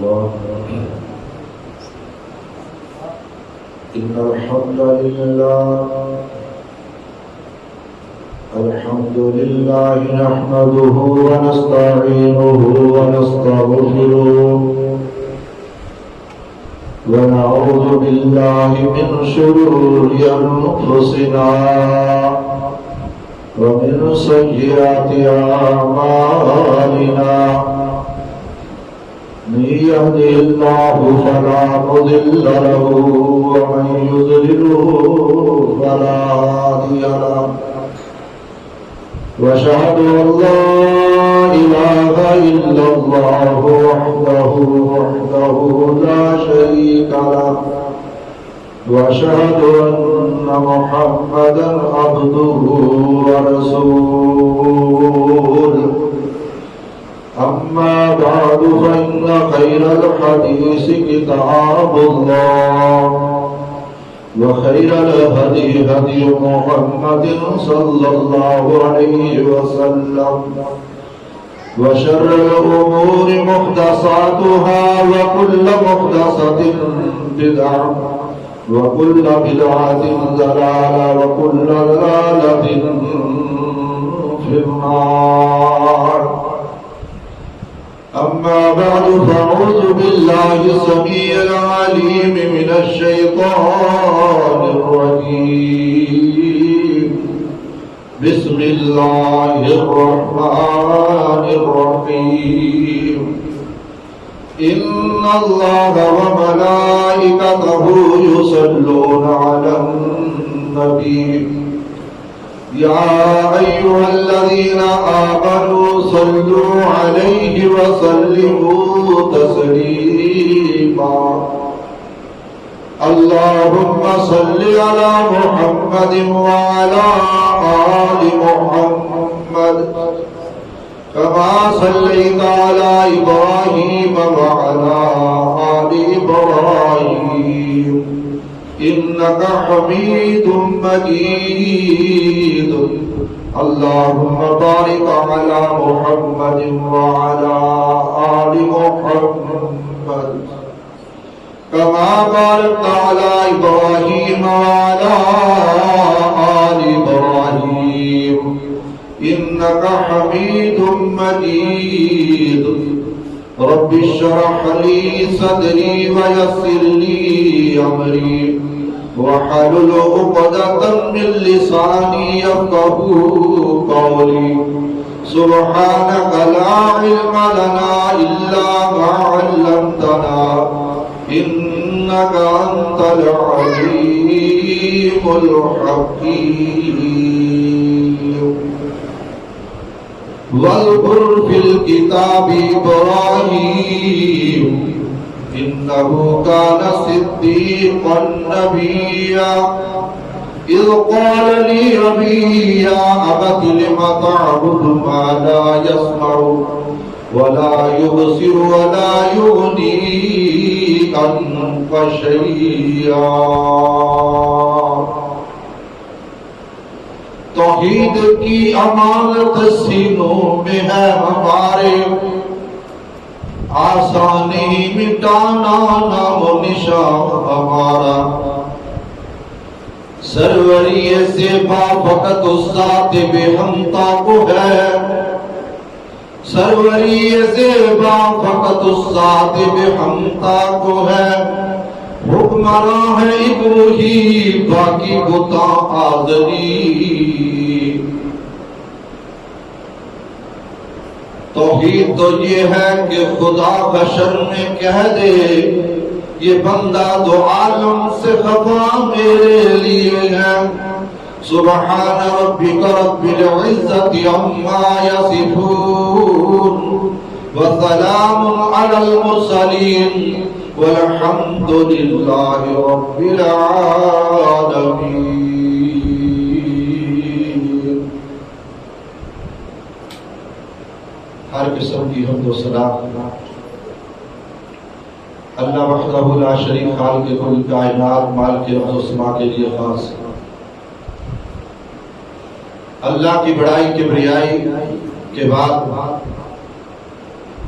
الله. إن الحمد لله نحمده ونستعينه ونستغفره ونعوذ بالله من شرور أنفسنا ومن سيئات أعمالنا. من يهده الله فلا مضل له ومن يضلله فلا هادي له. وأشهد أن لا إله إلا الله وحده لا شريك له. وأشهد أن محمدا عبده ورسوله. أما بعد فإن خير الحديث كتاب الله وخير الهدي هدي محمد صلى الله عليه وسلم وشر الأمور محدثاتها وكل محدثة بدعة وكل بدعة ضلالة وكل ضلالة في النار. أما بعد فأعوذ بالله السميع العليم من الشيطان الرجيم. بسم الله الرحمن الرحيم. إن الله وملائكته يصلون على النبي يا أيها الذين آمنوا صلوا عليه وسلموا تسليما. اللهم صل على محمد وعلى آل محمد كما صليت على إبراهيم وعلى آل إبراهيم إنك حميد مجيد. اللهم بارك على محمد وعلى آل محمد كما باركت على إبراهيم وعلى آل إبراهيم إنك حميد مجيد. رب اشرح لي صدري ويسر لي أمري واحلل عقدة من لساني يفقهوا قولي. سبحانك لا علم لنا إلا ما علمتنا إنك أنت العليم الحكيم. واذكر في الكتاب إبراهيم إنه كان صديقا نبيا. إذ قال لي أبي يا أبت لم تعبد ما لا يسمع ولا يبصر ولا يغني عنك شيئا. توحید کی امانت سینوں میں ہے ہمارے، آسانی مٹانا نام و نشان ہمارا. سروری زیبا فقط ذات بے ہمتا کو ہے، سروری زیبا فقط ذات بے ہمتا کو ہے. حکمراں ہے ایک وہی باقی بتا آزری. توحید تو یہ ہے کہ خدا بشر میں کہہ دے یہ بندہ دو عالم سے خفا میرے لیے ہے. سبحان ربک رب العزت عما یصفون وسلام علی المرسلین والحمد للہ رب العالمین. ہر قسم کی حمد و ثنا اللہ وحدہ لا شریک خالق کل کائنات مالک ارض و سما کے لیے خاص. اللہ کی بڑائی کبریائی کے بعد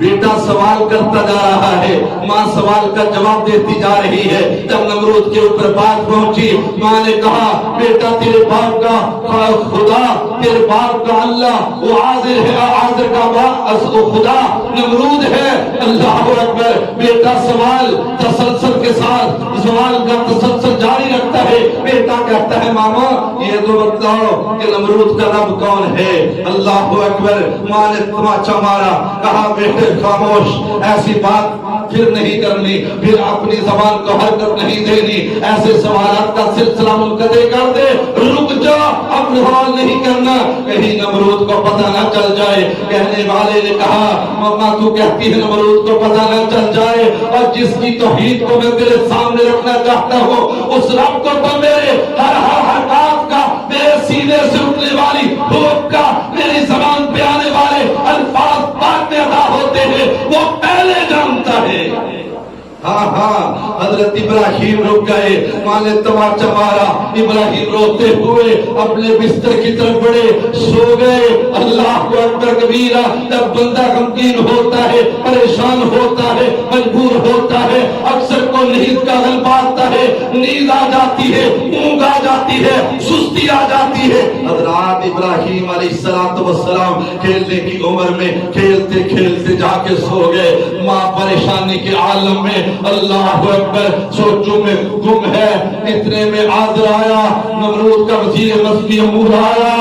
بیٹا سوال کرتا جا رہا ہے، ماں سوال کا جواب دیتی جا رہی ہے۔ جب نمرود کے اوپر بات پہنچی، ماں نے کہا بیٹا تیرے باپ کا خدا، تیرے باپ کا اللہ وہ عازر ہے، عازر کا خدا نمرود ہے۔ اللہ اکبر۔ بیٹا سوال تسلسل کے ساتھ سوال کا تسلسل جاری رکھتا ہے۔ بیٹا کہتا ہے ماما یہ تو بتاؤ کہ نمرود کا رب کون ہے؟ اللہ اکبر۔ ماں نے تماچا مارا، کہا بیٹے خاموش، ایسی بات پھر نہیں کرنی، پھر اپنی زبان کو حرکت نہیں دینی، ایسے سوالات کا سلسلہ منقطع کر دے، رک جا، اب سوال نہیں کرنا، کہیں نمرود کو پتہ نہ چل جائے۔ کہنے والے نے کہا ماما تو کہتی ہے نمرود کو پتہ نہ چل جائے، اور جس کی توحید کو میں تیرے سامنے رکھنا چاہتا ہوں اس رب کو تو میرے ہر حرکات کا، میرے سینے سے اٹھنے والی بھوک کا، میری زبان پہ آنے والے الفاظ بعد میں ادا ہوتے ہیں وہ پہلے جانتا ہے۔ ہاں ہاں حضرت ابراہیم رک گئے، ماں نے تماچا مارا، ابراہیم روتے ہوئے اپنے بستر کی طرف بڑھے، سو گئے۔ اللہ اکبر کبیرہ۔ جب بندہ غمگین ہوتا ہے، پریشان ہوتا ہے، مجبور ہوتا ہے، اکثر کو نیند کا غلبہ آتا ہے، نیند آ جاتی ہے، اونگ آ جاتی ہے، سستی آ جاتی ہے۔ حضرات ابراہیم علیہ السلام کھیلنے کی عمر میں کھیلتے کھیلتے جا کے سو گئے۔ ماں پریشانی کے عالم میں، اللہ اکبر، سوچوں میں گم ہے۔ اتنے میں عازر آیا، نمرود کا وزیر مسئلی امور آیا۔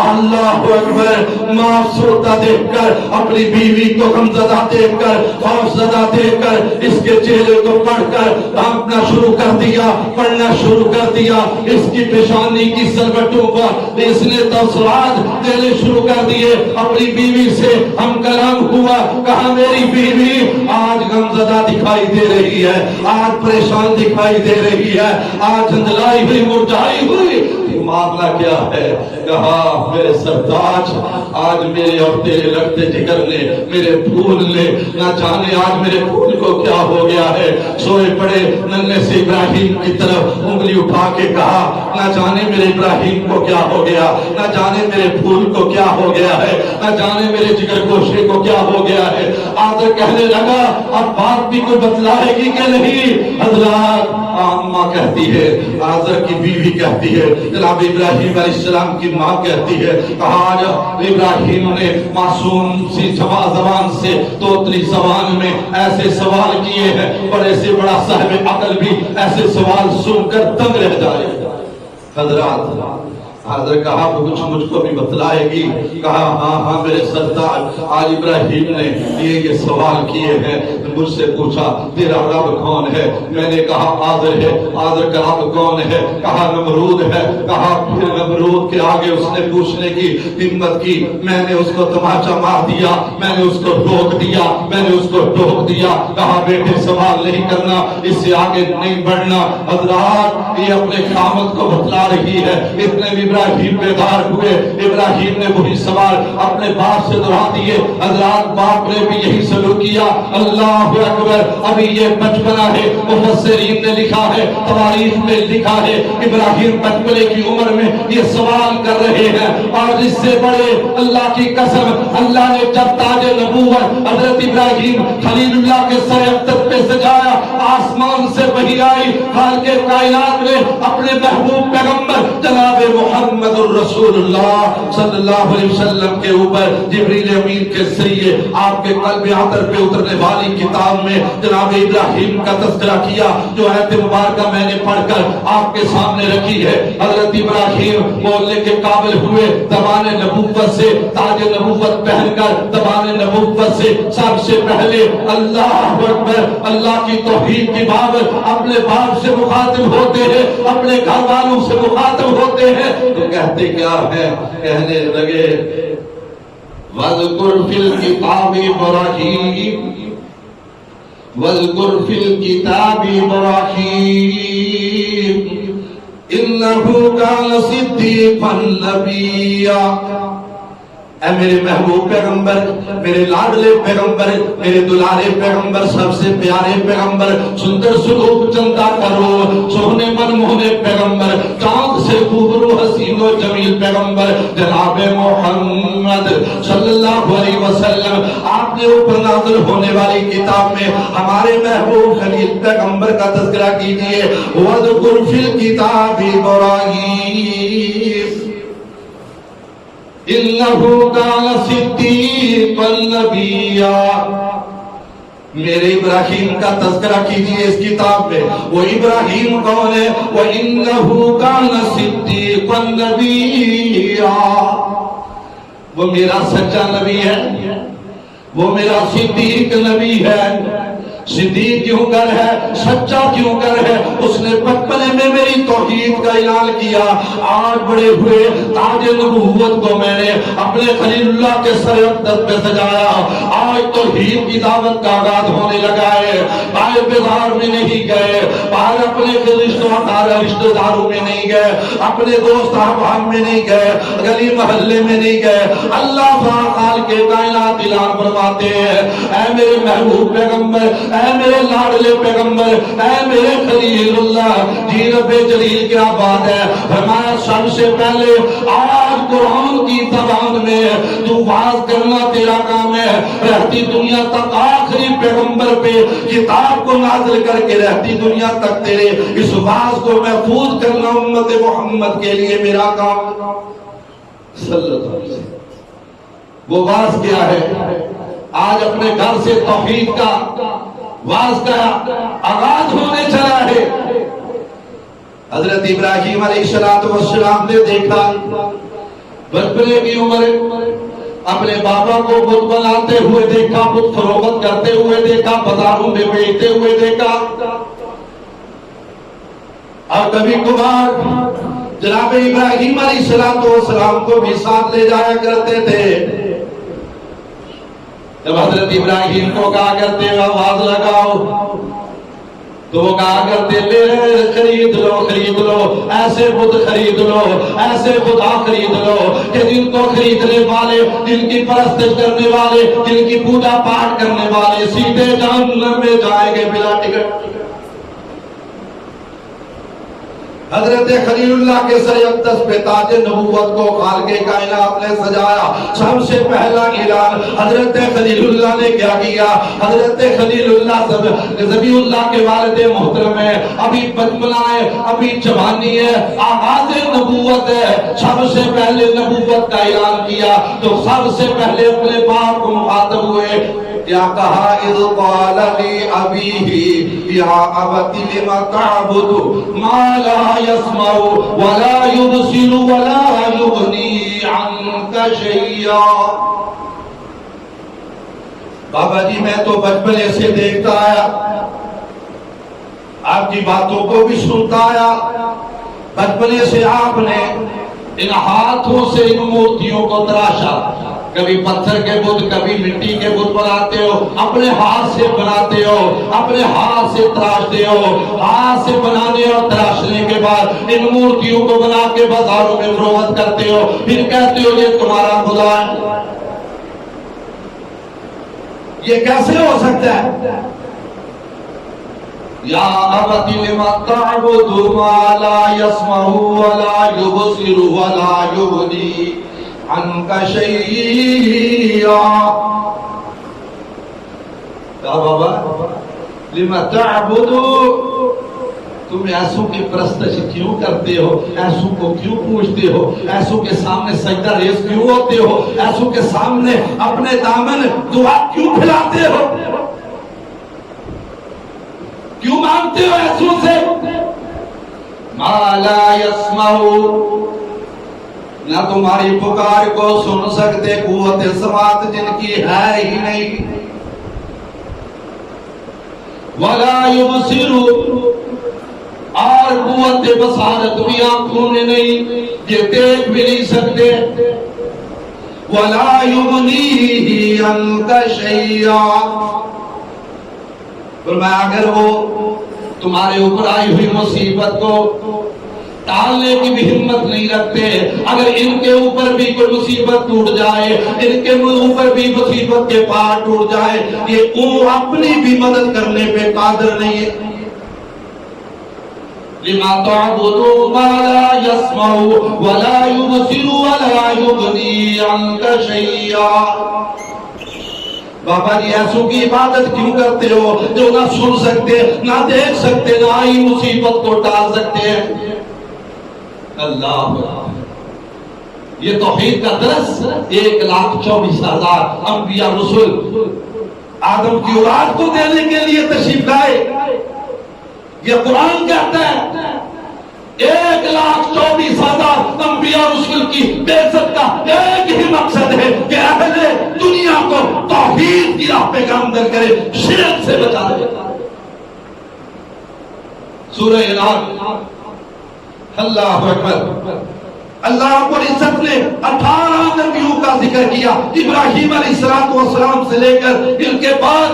اللہ اکبر۔ ماں سوتا دیکھ کر، اپنی بیوی کو غمزدہ دیکھ کر، خوفزدہ دیکھ کر، اس کے چہرے کو پڑھ کر بھانکنا شروع کر دیا، پڑھنا شروع کر دیا۔ اس کی پیشانی کی سلوٹوں پر اس نے تاثرات دینے شروع کر دیے۔ اپنی بیوی سے ہم کلام ہوا، کہا میری بیوی آج غمزدہ دکھائی دے رہی ہے، آج پریشان دکھائی دے رہی ہے، آج دھندلائی ہوئی، مرجھائی ہوئی، معاملہ کیا ہے؟ کہا میرے سرتاج، آج میرے اور تیرے لگتے جگر نے، میرے پھول نے، نہ جانے آج میرے پھول کو کیا ہو گیا ہے۔ سوئے پڑے ننھے سے ابراہیم کی طرف انگلی اٹھا کے کہا نہ جانے میرے ابراہیم کو کیا ہو گیا، نہ جانے میرے پھول کو کیا ہو گیا ہے، نہ جانے میرے جگر گوشے کو کیا ہو گیا ہے۔ آدر کہنے لگا اب بات بھی کوئی بتلائے گی کہ نہیں؟ حضرات ماں کہتی ہے، آزر کی بیوی کہتی ہے، جناب ابراہیم علیہ السلام کی ماں کہتی ہے، کہا جب ابراہیم نے معصوم سی زبان سے توتلی زبان میں ایسے سوال کیے ہیں، اور ایسے بڑا صاحب عقل بھی ایسے سوال سن کر دنگ رہ جائے۔ حضرات حضرت کہا کچھ مجھ کو بھی بتلائے گی؟ کہا ہاں ہاں میرے سردار، آج ابراہیم نے یہ سوال کیے ہیں، مجھ سے پوچھا تیرا رب کون ہے؟ میں نے کہا آذر ہے۔ آذر کا رب کون ہے؟ کہا نمرود ہے۔ کہا پھر نمرود کے آگے اس نے پوچھنے کی ہمت کی، میں نے اس کو تماچا مار دیا، میں نے اس کو ٹوک دیا، میں نے اس کو ٹوک دیا۔ کہا بیٹے سوال نہیں کرنا، اس سے آگے نہیں بڑھنا۔ حضرات یہ اپنے قامت کو بتلا رہی ہے۔ اتنے بھی ابراہیم بیدار ہوئے، ابراہیم نے وہی سوال اپنے باپ سے دہرا دیے۔ حضرات باپ نے بھی یہی سلوک کیا۔ اللہ اکبر۔ ابھی یہ بچپنا ہے، مفسرین نے لکھا ہے، تواریخ میں لکھا ہے، ابراہیم بچپنے کی عمر میں یہ سوال کر رہے ہیں، اور اس سے بڑے اللہ کی قسم، اللہ نے جب تاج نبوت حضرت ابراہیم خلیل اللہ کے سر اقدس پہ سجایا، آسمان سے وحی آئی، خالق کائنات نے اپنے محبوب پیغمبر جناب محمد الرسول اللہ صلی اللہ علیہ وسلم کے اوپر جبریل امین کے ذریعے آپ کے قلب عطر پہ اترنے والی کتاب میں جناب ابراہیم کا تذکرہ کیا، جو آیت مبارکہ میں نے پڑھ کر آپ کے سامنے رکھی ہے۔ حضرت ابراہیم بولنے کے قابل ہوئے، زبان نبوت سے تاج نبوت پہن کر زبان نبوت سے سب سے پہلے اللہ اکبر، اللہ کی توحید کی بابت اپنے باپ سے مخاطب ہوتے ہیں، اپنے گھر والوں سے مخاطب ہوتے ہیں، تو کہتے کیا ہے؟ کہنے لگے وَاذْكُرْ فِي الْكِتَابِ إِبْرَاهِيمَ وَاذْكُرْ فِي الْكِتَابِ إِبْرَاهِيمَ إِنَّهُ كَانَ صِدِّيقًا نَبِيًّا۔ اے میرے محبوب پیغمبر، میرے لاڈلے پیغمبر، میرے دلارے پیغمبر، سب سے پیارے پیغمبر، سندر سلوک چندہ کرو سونے من موہنے پیغمبر، چاند سے خوبرو حسین و جمیل پیغمبر جناب محمد صلی اللہ علیہ وسلم، آپ نے اوپر نازل ہونے والی کتاب میں ہمارے محبوب خلیل پیغمبر کا تذکرہ کیجئے۔ وَاذْكُرْ فِي الْكِتَابِ إِبْرَاهِيمَ إِنَّهُ كَانَ صِدِّيقًا نَبِيًّا۔ میرے ابراہیم کا تذکرہ کیجئے اس کتاب میں۔ وہ ابراہیم کون ہے؟ وَإِنَّهُ كَانَ صِدِّيقًا نَبِيًّا، وہ میرا سچا نبی ہے، وہ میرا صدیق نبی ہے۔ صدیق کیوں کر ہے؟ سچا کیوں کر ہے؟ اس نے بچپنے میں میری توحید کا اعلان کیا۔ آج بڑے ہوئے تاج نبوت کو میں نے اپنے خلیل اللہ کے سر اقدس پہ سجایا۔ آج توحید کی دعوت کا آغاز ہونے لگا ہے۔ باہر بازار میں نہیں گئے، باہر اپنے رشتہ داروں میں نہیں گئے، اپنے دوست احباب میں نہیں گئے، گلی محلے میں نہیں گئے۔ اللہ خالق کے کائنات اعلان فرماتے ہیں، اے میرے محبوب پیغمبر، اے میرے لاڈلے پیغمبر، اے میرے خلیل اللہ، جی رب جلیل کیا بات ہے۔ فرمایا سب سے پہلے آج قرآن کی زبان میں تو واز کرنا تیرا کام ہے۔ رہتی دنیا تک آخری پیغمبر پہ کتاب کو نازل کر کے رہتی دنیا تک تیرے اس واز کو محفوظ کرنا امت محمد کے لیے میرا کام۔ صلی اللہ علیہ وسلم وہ واز کیا ہے؟ آج اپنے گھر سے توحید کا واز کا آغاز ہونے چلا ہے۔ حضرت ابراہیم علیہ السلام نے دیکھا بچپنے کی عمر اپنے بابا کو بت بناتے ہوئے دیکھا، بت فروخت کرتے ہوئے دیکھا، بازاروں میں بیچتے ہوئے دیکھا، اور کبھی کبھار جناب ابراہیم علیہ السلام کو بھی ساتھ لے جایا کرتے تھے۔ جب حضرت ابراہیم کو کہا کرتے آواز لگاؤ تو وہ کہا کرتے لے خرید لو، ایسے بت خرید لو، ایسے خدا خرید لو کہ جن کو خریدنے والے، جن کی پرستش کرنے والے، جن کی پوجا پاٹ کرنے والے سیدھے جہنم میں جائیں گے بلا ٹکٹ۔ حضرت خلیل اللہ کے سر اقدس پہ تاج نبوت کو خالق کائنات نے سجایا۔ سب سے پہلا اعلان حضرت خلیل اللہ نے کیا کیا؟ حضرت خلیل اللہ ذبیح اللہ کے والد محترم ہے، ابھی بچپنا ہے، ابھی جوانی ہے، آغاز نبوت ہے۔ سب سے پہلے نبوت کا اعلان کیا تو سب سے پہلے اپنے باپ کو مخاطب ہوئے۔ کیا کہا؟ اذ قال لی ابیہ یا ابت لم تعبد ما لا يسمع ولا يبصر ولا يغنی عنک شیئا۔ بابا جی میں تو بچپنے سے دیکھتا آیا، آپ کی باتوں کو بھی سنتا آیا، بچپنے سے آپ نے ان ہاتھوں سے ان مورتیوں کو تراشا، کبھی پتھر کے بت، کبھی مٹی کے بت بناتے ہو، اپنے ہاتھ سے بناتے ہو، اپنے ہاتھ سے تراشتے ہو، ہاتھ سے بنانے اور تراشنے کے بعد ان مورتیوں کو بنا کے بازاروں میں فروخت کرتے ہو، پھر کہتے ہو یہ تمہارا خدا ہے۔ یہ کیسے ہو سکتا ہے؟ یا ابت لم تعبد ما لا يسمع ولا يبصر ولا يغنی عنک شیئا۔ کہا بابا لم تعبد، تم ایسوں کی پرستش کیوں کرتے ہو؟ ایسوں کو کیوں پوچھتے ہو؟ ایسوں کے سامنے سجدہ ریز کیوں ہوتے ہو؟ ایسوں کے سامنے اپنے دامن دعا کیوں پھیلاتے ہو؟ کیوں مانگتے ہو ایسوں سے؟ ما لا يسمع، نہ تمہاری پکار کو سن سکتے، قوت سماعت جن کی ہے ہی نہیں، ولا يبصر، اور قوت بصارت بھی آنکھوں میں نہیں، یہ دیکھ بھی نہیں سکتے، ولا يغنی عنک شیئا۔ فرمایا اگر وہ تمہارے اوپر آئی ہوئی مصیبت کو ٹالنے کی بھی ہمت نہیں رکھتے. اگر ان کے اوپر بھی کوئی مصیبت ٹوٹ جائے, ان کے اوپر بھی مصیبت کے پار ٹوٹ جائے, یہ اپنی بھی مدد کرنے پہ قادر نہیں ہے. لما تعبدوا ما لا يسمع ولا يبصر ولا يغني عنك شيئا. بابا جی ایسوں کی عبادت کیوں کرتے ہو جو نہ سن سکتے, نہ دیکھ سکتے, نہ آئی مصیبت کو ٹال سکتے ہیں. اللہ, یہ توحید کا درس 1,24,000 انبیاء رسول آدم کی اولاد کو دینے کے لیے تشریف لائے. یہ قرآن کہتا ہے 1,24,000 انبیاء رسول کی بعثت کا ایک ہی مقصد ہے کہ اہل دنیا کو توحید کی راہ پہ کام در کرے, شرک سے بچا دے. سورہ انعام. اللہ اکبر. اللہ رب العزت نے 18 نبیوں کا ذکر کیا, ابراہیم علیہ السلام سے لے کر ان کے بعد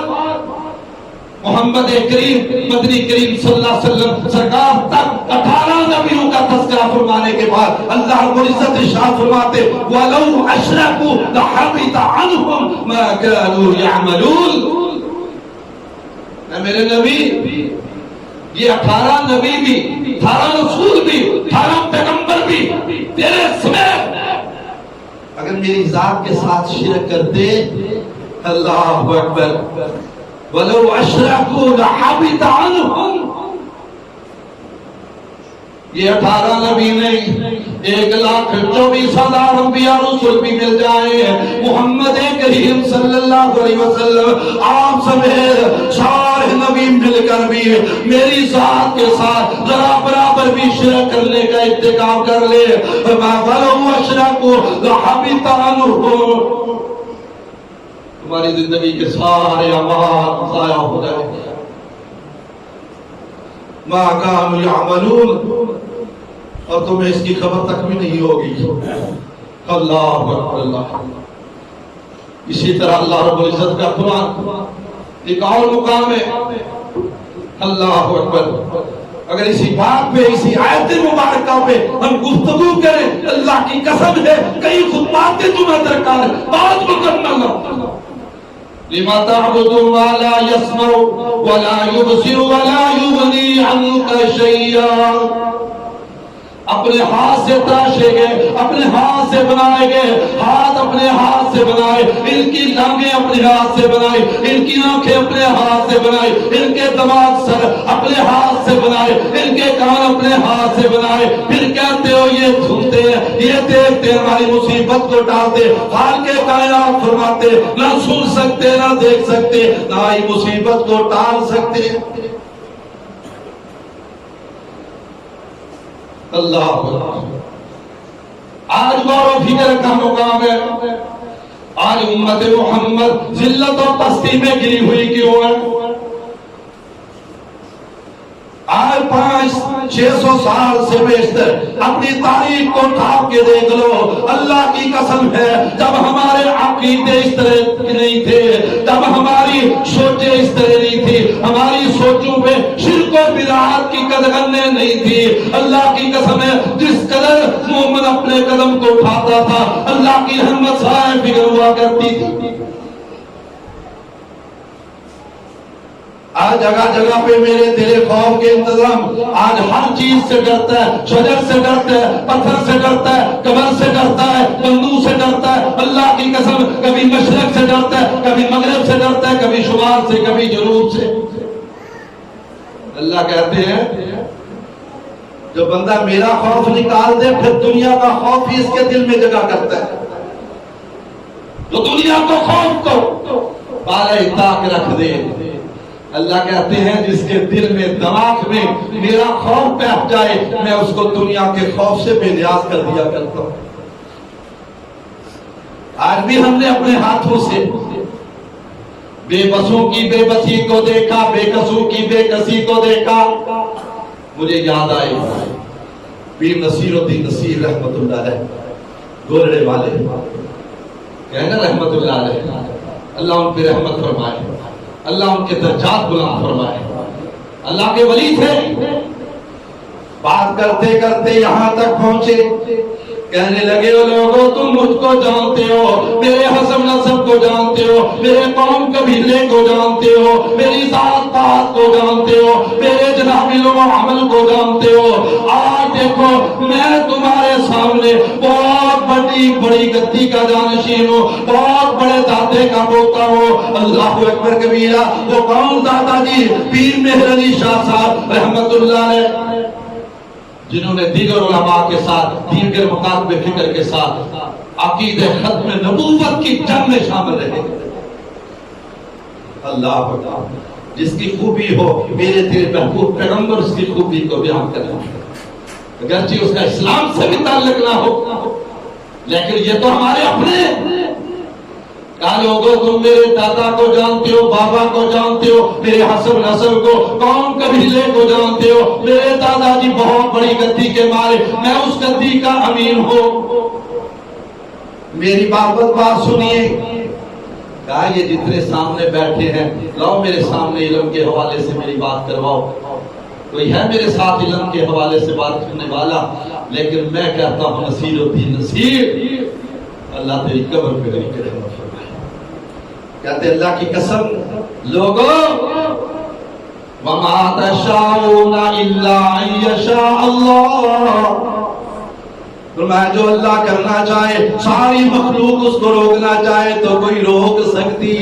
محمد کریم مدنی کریم صلی اللہ علیہ وسلم سرکار تک 18 نبیوں کا تذکرہ فرمانے کے بعد اللہ رب العزت ارشاد فرماتے وَلَوْ أَشْرَكُوا لَحَبِطَ عَنْهُمْ مَا كَانُوا يَعْمَلُونَ. اے میرے نبی, یہ 18 نبی بھی, 18 رسول بھی, 18 پیغمبر بھی تیرے سمیت اگر میری ذات کے ساتھ شرک کرتے, اللہ اکبر, وَلَوْ أَشْرَكُوا لَحَبِطَ عَنْهُمْ. یہ 18 نبی نہیں, 1,24,000 انبیاء رسول بھی مل جائیں, محمد کریم صلی اللہ علیہ وسلم آپ سمیت سارے نبی مل کر بھی میری ذات کے ساتھ ذرا برابر بھی شرک کرنے کا اتقاب کر لے, وَلَوْ أَشْرَكُوا لَحَبِطَ عَنْهُمْ. تمہاری زندگی کے سارے اعمال ضائع ہو جائیں گے. ما كانوا يعملون, اور تمہیں اس کی خبر تک بھی نہیں ہوگی. اللہ اکبر. اللہ. اسی طرح اللہ رب العزت کا قرآن ایک اور مقام ہے. اللہ اکبر. اگر اسی بات پہ, اسی آیت مبارکہ پہ ہم گفتگو کریں, اللہ کی قسم ہے کئی خطبات جمعہ درکار ہے, بات مکمل. لما تعبدوا ما لا يسمع ولا يبصر ولا يغني عنك شيئا. اپنے ہاتھ سے تراشے گئے, اپنے ہاتھ سے بنائے گئے, ہاتھ اپنے ہاتھ سے بنائے, ان کی ٹانگیں اپنے ہاتھ سے بنائی, ان کی آنکھیں اپنے ہاتھ سے بنائی, ان کے دماغ سر اپنے ہاتھ سے بنائے, ان کے کان اپنے ہاتھ سے بنائے, پھر کہتے ہو یہ سنتے ہیں, یہ دیکھتے ہیں, ہماری مصیبت کو ٹالتے. حال کے کائنات فرماتے نہ سن سکتے, نہ دیکھ سکتے, نہ ہی مصیبت کو ٹال سکتے. اللہ. آج غور و فکر کا مقام ہے. آج امت محمد ذلت اور پستی میں گری ہوئی کیوں ہے؟ آج 500-600 سال سے بیشتر اپنی تاریخ کو ٹھاپ کے دیکھ لو. اللہ کی قسم ہے جب ہمارے عقیدے اس طرح نہیں تھے, جب ہماری سوچیں اس طرح نہیں تھی, ہماری سوچوں پہ شرک و بدعات کی قدغنیں نہیں تھی, اللہ کی قسم ہے جس قدر مومن اپنے قدم کو اٹھاتا تھا اللہ کی رحمت سائے فکر ہوا کرتی تھی. آج جگہ جگہ پہ میرے دل خوف کے انتظام, آج ہر چیز سے ڈرتا ہے, شجر سے ڈرتا ہے, پتھر سے ڈرتا ہے, قبر سے ڈرتا ہے, بندوق سے ڈرتا ہے. اللہ کی قسم کبھی مشرق سے ڈرتا ہے, کبھی مغرب سے ڈرتا ہے, کبھی شمال سے, کبھی جنوب سے. اللہ کہتے ہیں جو بندہ میرا خوف نکال دے پھر دنیا کا خوف ہی اس کے دل میں جگہ کرتا ہے. جو دنیا کو خوف کو بالائے طاق رکھ دے, اللہ کہتے ہیں جس کے دل میں دماغ میں میرا خوف بیٹھ جائے میں اس کو دنیا کے خوف سے بے نیاز کر دیا کرتا ہوں. آج بھی ہم نے اپنے ہاتھوں سے بے بسوں کی بے بسی کو دیکھا, بے کسوں کی بے کسی کو دیکھا. مجھے یاد آئے پیر نصیر الدین نصیر رحمت اللہ علیہ, گورڑے والے, کہنا رحمت اللہ علیہ, اللہ ان پہ رحمت فرمائے, اللہ ان کے درجات بلند فرمائے. اللہ کے ولی تھے, بات کرتے کرتے یہاں تک پہنچے، کہنے لگے او لوگوں تم مجھ کو جانتے ہو، میرے حسب نسب کو جانتے ہو، میرے قوم قبیلے کو جانتے ہو، میری ذات پات کو جانتے ہو، میرے جناب علم و عمل کو جانتے ہو، آج دیکھو میں تمہارے سامنے بہت بڑی گدی کا جانشین ہوں، بہت بڑے دادے کا پوتا ہوں۔ اللہ اکبر کبیرہ۔ وہ کون دادا جی؟ پیر مہر علی شاہ صاحب رحمت اللہ علیہ، جنہوں نے دیگر علماء کے ساتھ، دیگر مکاتب فکر کے ساتھ عقیدہ ختم نبوت کی جنگ میں شامل رہے۔ اللہ اکبر۔ جس کی خوبی ہو میرے تیرے محبوب پیغمبر اس کی خوبی کو بیان کرنا، اگرچہ اس کا اسلام سے بھی تعلق نہ ہو، لیکن یہ تو ہمارے اپنے۔ کہا لوگوں تم میرے دادا کو جانتے ہو، بابا کو جانتے ہو، میرے حسب نسل کو، قوم قبیلے کو جانتے ہو، میرے دادا جی بہت بڑی گدی کے مالے، میں اس گدی کا امین ہوں، میری بات سنیے۔ کہا یہ جتنے سامنے بیٹھے ہیں لاؤ میرے سامنے علم کے حوالے سے میری بات کرواؤ، کوئی ہے میرے ساتھ علم کے حوالے سے بات کرنے والا؟ لیکن میں کہتا ہوں نصیر الدین نصیر، اللہ تیری قبر پہ نہیں کرے گا۔ کہتے اللہ کی قسم لوگوں وَمَا تَشَاءُونَ إِلَّا أَن يَشَاءَ اللَّهُ، فرمایا جو اللہ کرنا چاہے، ساری مخلوق اس کو روکنا چاہے تو کوئی روک سکتی؟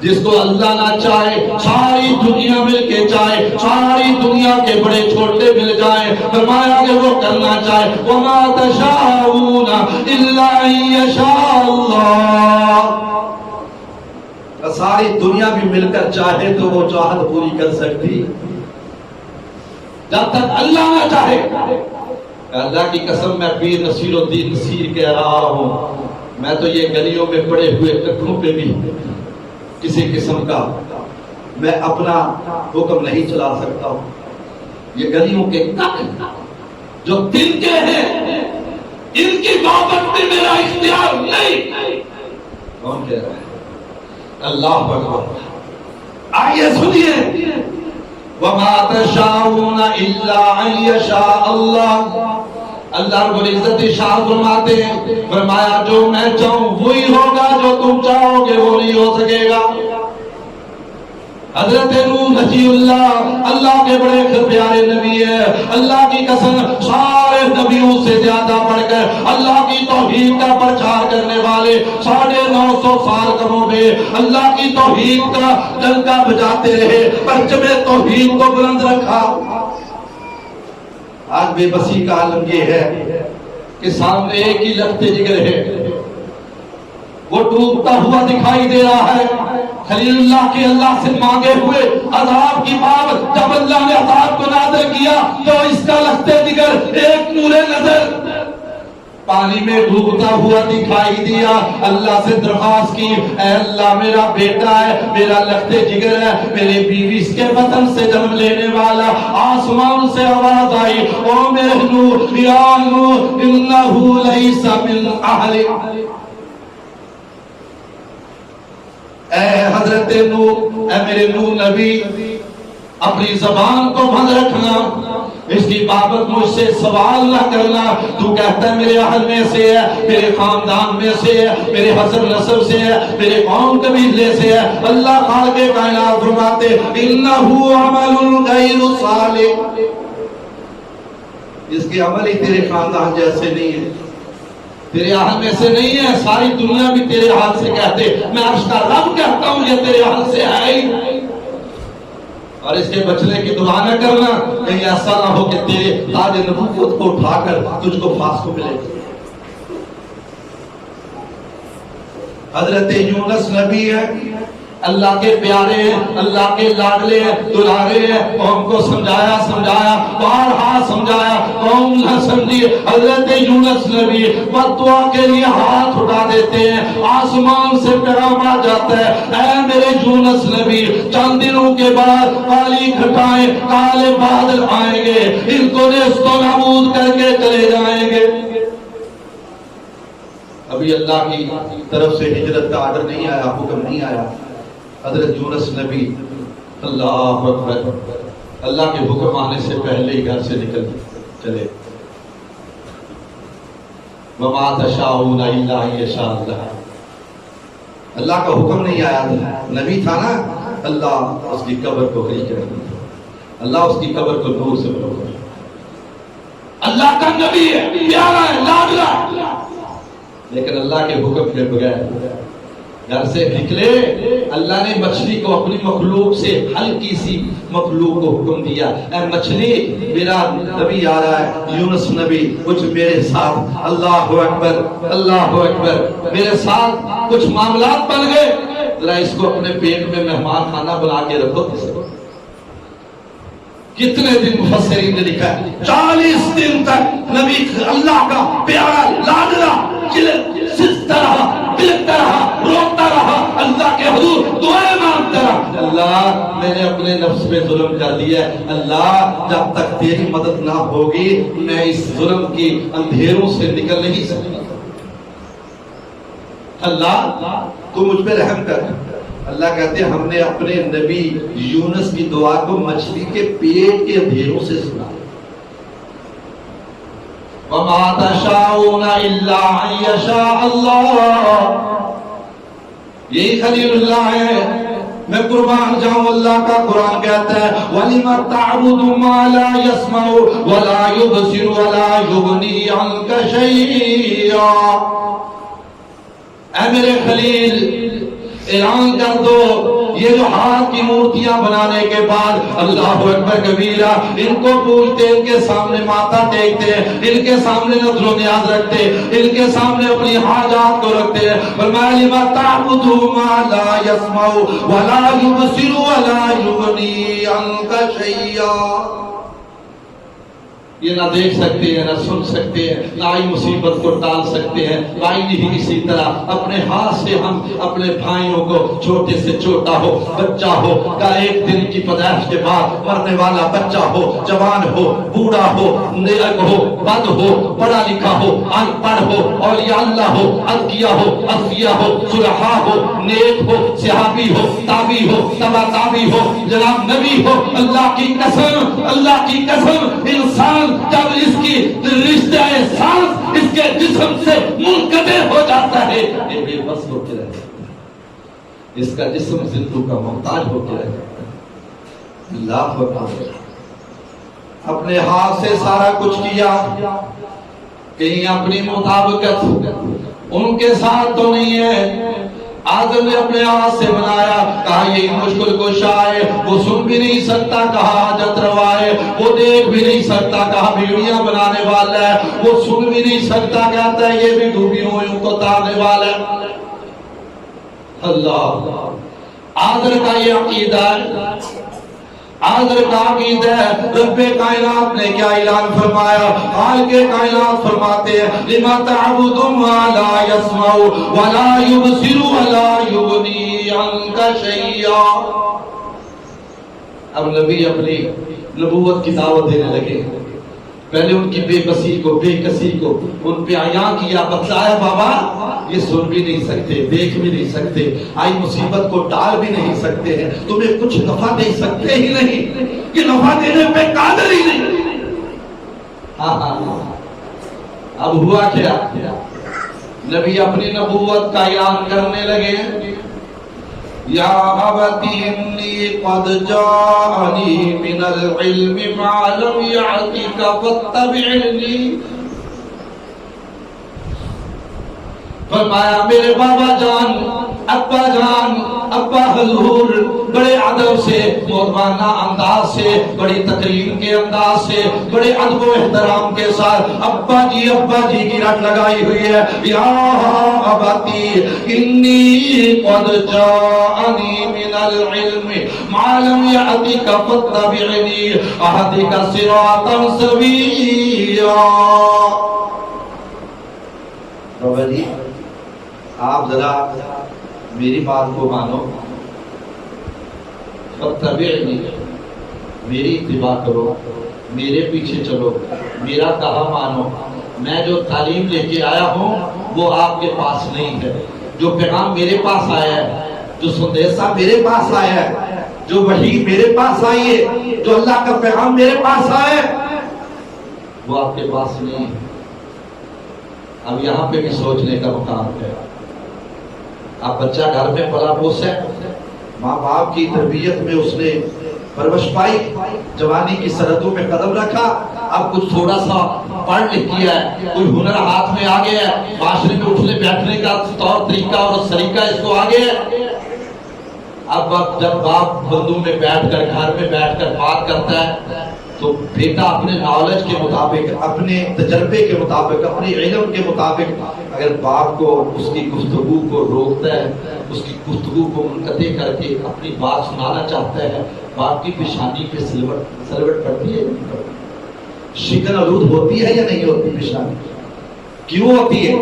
جس کو اللہ نہ چاہے، ساری دنیا مل کے چاہے، ساری دنیا کے بڑے چھوٹے مل جائیں، فرمایا کہ وہ کرنا چاہے وَمَا تَشَاءُونَ إِلَّا أَن يَشَاءَ اللَّهُ، ساری دنیا بھی مل کر چاہے تو وہ چاہت پوری کر سکتی جب تک اللہ نہ چاہے۔ اللہ کی قسم میں پیر نصیر الدین نصیر کہہ رہا ہوں، میں تو یہ گلیوں میں پڑے ہوئے کٹھوں پہ بھی کسی قسم کا میں اپنا حکم نہیں چلا سکتا ہوں۔ یہ گلیوں کے کٹ جو دل کے ہیں ان کی بابت میں میرا اختیار نہیں۔ کون کہہ رہا ہے؟ اللہ اکبر۔ آئیے سنیے وَمَا تَشَاءُونَ إِلَّا أَن يَشَاءَ اللَّهُ، اللہ رب العزت ارشاد فرماتے ہیں، فرمایا جو میں چاہوں وہی ہوگا، جو تم چاہو گے وہ نہیں ہو سکے گا۔ حضرت نوح نبی اللہ کے بڑے پیارے نبی ہے، اللہ کی قسم سارے نبیوں سے زیادہ بڑھ کر اللہ کی توحید کا پرچار کرنے والے 950 سال قبل میں اللہ کی توحید کا ڈنکا بجاتے رہے، پرچم توحید کو بلند رکھا۔ آج بے بسی کا عالم یہ ہے کہ سامنے ایک ہی لخت جگر ہے، وہ ڈوبتا ہوا دکھائی دے رہا ہے۔ خلیل اللہ کے اللہ سے مانگے ہوئے عذاب کی بات جب اللہ نے عذاب کو نازل کیا تو اس کا لختے جگر ایک نور نظر پانی میں ڈوبتا ہوا دکھائی دیا۔ اللہ سے درخواست کی، اے اللہ میرا بیٹا ہے، میرا لختے جگر ہے، میرے بیوی اس کے وطن سے جنم لینے والا۔ آسمان سے آواز آئی، او میرے نوح یا نوح انہو لیس من اہلک، اے حضرت نوح، اے میرے نوح نبی اپنی زبان کو بند رکھنا، اس کی بابت مجھ سے سوال نہ کرنا۔ تو کہتا ہے میرے اہل میں سے ہے، میرے خاندان میں سے ہے، میرے حسب نسب سے ہے، میرے قوم قبیلے سے ہے۔ اللہ خالق کائنات فرماتے انہو عمل غیر صالح، اس کے عمل ہی تیرے خاندان جیسے نہیں ہے، تیرے اہل میں سے نہیں ہے۔ ساری دنیا بھی تیرے ہاتھ سے کہتے، میں عرش کا رب کہتا ہوں یہ تیرے ہاتھ سے ہے ہی۔ اور اس کے بچنے کی دعا نہ کرنا، کہیں ایسا نہ ہو کہ تیرے تاج نبوت کو اٹھا کر تجھ کو فاسق ملے۔ حضرت یونس نبی ہے، اللہ کے پیارے ہیں، اللہ کے لاڈلے ہیں، دلارے ہیں، قوم کو سمجھایا بارہا سمجھایا، قوم نہ سمجھی۔ حضرت یونس نبی بددعا کے لیے ہاتھ اٹھا دیتے ہیں، آسمان سے پیغام آ جاتا ہے، اے میرے یونس نبی چند دنوں کے بعد کالی گھٹائیں کالے بادل آئیں گے، ان کو نیست و نابود کر کے چلے جائیں گے۔ ابھی اللہ کی طرف سے ہجرت کا آرڈر نہیں آیا، حکم نہیں آیا۔ حضرت یونس نبی اللہ اکبر اللہ کے حکم آنے سے پہلے ہی گھر سے نکل چلے. وَمَا تَشَاءُونَ إِلَّا أَن يَشَاءَ اللَّهُ. اللہ کا حکم نہیں آیا تھا، نبی تھا نا، اللہ اس کی قبر کو کہیں کر دیا، اللہ اس کی قبر کو نور سے بھر دیا. اللہ کا نبی ہے، پیارا ہے، لاڈلا ہے، لیکن اللہ کے حکم کے بغیر گھر سے نکلے. اللہ نے مچھلی کو اپنی مخلوق سے ہلکی سی مخلوق کو حکم دیا، اے مچھلی میرا نبی آ رہا ہے، یونس نبی، کچھ میرے ساتھ، اللہ اکبر اللہ اکبر، میرے ساتھ کچھ معاملات بن گئے، ذرا اس کو اپنے پیٹ میں مہمان خانہ بنا کے رکھو. کتنے دن مفسرین نے لکھا ہے 40 دن تک نبی اللہ کا پیارا لاڈلا سجدہ رہا، بلکتا رہا، روتا رہا، اللہ کے حضور دعائیں مانگتا رہا. اللہ میں نے اپنے نفس پہ ظلم کر دیا ہے، اللہ جب تک تیری مدد نہ ہوگی میں اس ظلم کی اندھیروں سے نکل نہیں سکتا. اللہ تو مجھ پہ رحم کر. اللہ کہتے ہیں ہم نے اپنے نبی یونس کی دعا کو مچھلی کے پیٹ کے اندھیروں سے سنا. وَمَا تَشَاءُونَ إِلَّا أَن يَشَاءَ اللَّهُ. یہی خلیل اللہ ہے. میں قربان جاؤں، اللہ کا قرآن کہتا ہے وَلِمَ تَعْبُدُ مَا لَا يَسْمَعُ وَلَا يُبْصِرُ وَلَا يُغْنِي عَنْكَ شَيْئًا. اے میرے خلیل اعلان کر دو، یہ جو ہاتھ کی مورتیاں بنانے کے بعد اللہ اکبر کبیرہ ان کو پوجتے، ان کے سامنے ماتھا ٹیکتے، ان کے سامنے نذر و نیاز رکھتے، ان کے سامنے اپنی حاجات کو رکھتے، فرمایا لِمَ تَعْبُدُ مَا لَا يَسْمَعُ وَلَا يُبْصِرُ وَلَا يُغْنِي عَنْكَ شَيْئًا. یہ نہ دیکھ سکتے ہیں، نہ سن سکتے ہیں، نہ آئی مصیبت کو ٹال سکتے ہیں. نہیں اسی طرح اپنے ہاتھ سے ہم اپنے بھائیوں کو چھوٹے سے چھوٹا ہو، بچہ ہو کا ایک دن کی پیدائش کے بعد مرنے والا بچہ ہو، جوان ہو، بوڑھا ہو، نیک ہو، بد ہو، پڑھا لکھا ہو، ان پڑھ ہو، اولیاء اللہ ہو، اذکیاء ہو، اصفیاء ہو، صلحاء ہو، نیک ہو، صحابی ہو، تابعی ہو، تبع تابعی ہو، جناب نبی ہو. اللہ کی قسم، اللہ کی قسم، انسان جب اس کی رشتہ سانس اس کے جسم سے منقطع ہو جاتا ہے یہ بے بس ہو کے رہ جاتا ہے، اس کا جسم زندوں کا محتاج ہو کے رہ جاتا ہے. اللہ اکبر. اپنے ہاتھ سے سارا کچھ کیا، کہیں اپنی مطابقت ان کے ساتھ تو نہیں ہے. آدم نے اپنے ہاتھ سے بنایا، کہا یہ مشکل کشا ہے، وہ سن بھی نہیں سکتا، کہا حاجت روا ہے، وہ دیکھ بھی نہیں سکتا، کہا بیڑیاں بنانے والا ہے، وہ سن بھی نہیں سکتا، کہتا ہے یہ بھی ڈوبی ہوئیوں کو تارنے والا ہے. اللہ آدر کا یہ عقیدہ ہے، آدر کا عقیدہ ہے. رب کائنات نے کیا اعلان فرمایا؟ خالق کائنات فرماتے ہیں لِمَا تَعْبُدُ مَا لَا يَسْمَعُ وَلَا يُبْصِرُ وَلَا يُغْنِي عَنْكَ شَيْئًا. اب نبی اپنی نبوت کی دعوت دینے لگے. پہلے ان کی بے بسی کو، بے کسی کو ان پہ عیاں کیا، بتلایا بابا یہ سن بھی نہیں سکتے، دیکھ بھی نہیں سکتے، آئی مصیبت کو ٹال بھی نہیں سکتے ہیں، تمہیں کچھ نفع دے سکتے ہی نہیں، یہ نفع دینے پہ قادر ہی نہیں. اب ہوا کیا؟ نبی اپنی نبوت کا اعلان کرنے لگے. یا ابت انی قد جاءنی من العلم ما لم یعطک فاتبعنی. فرمایا میرے بابا جان، ابا جان، ابا حضور بڑے ادب سے، محترمانہ انداز سے، بڑی تقریم کے انداز سے، بڑے ادب و احترام کے ساتھ ابا جی کی رٹ لگائی ہوئی ہے. یا ابتی انی قد جاءنی من العلم ما لم یأتک فاتبعنی اهدک صراطا سویا. بابا جی آپ ذرا میری بات کو مانو، فاتبعنی، میری اتباع کرو، میرے پیچھے چلو، میرا کہا مانو. میں جو تعلیم لے کے آیا ہوں وہ آپ کے پاس نہیں ہے، جو پیغام میرے پاس آیا ہے، جو سندیسہ میرے پاس آیا ہے جو وحی میرے پاس آئی ہے، جو اللہ کا پیغام میرے پاس آئے، وہ آپ کے پاس نہیں ہے۔ اب یہاں پہ بھی سوچنے کا مقام ہے۔ آپ بچہ گھر میں پلا پوس ہے، ماں باپ کی تربیت میں اس نے پرورش پائی، جوانی کی سرحدوں میں قدم رکھا، اب کچھ تھوڑا سا پڑھ لکھ کیا ہے، کوئی ہنر ہاتھ میں آ گیا ہے، معاشرے میں اٹھنے بیٹھنے کا طور طریقہ اور سلیقہ اس کو آ گیا ہے۔ اب جب باپ بندوں میں بیٹھ کر، گھر میں بیٹھ کر بات کرتا ہے تو بیٹا اپنے نالج کے مطابق، اپنے تجربے کے مطابق، اپنے علم کے مطابق اگر باپ کو اس کی گفتگو کو روکتا ہے، اس کی گفتگو کو منقطع کر کے اپنی بات سنانا چاہتا ہے، باپ کی پیشانی پہ سلوٹ پڑتی ہے، شکن آلود ہوتی ہے یا نہیں ہوتی پیشانی؟ کیوں ہوتی ہے؟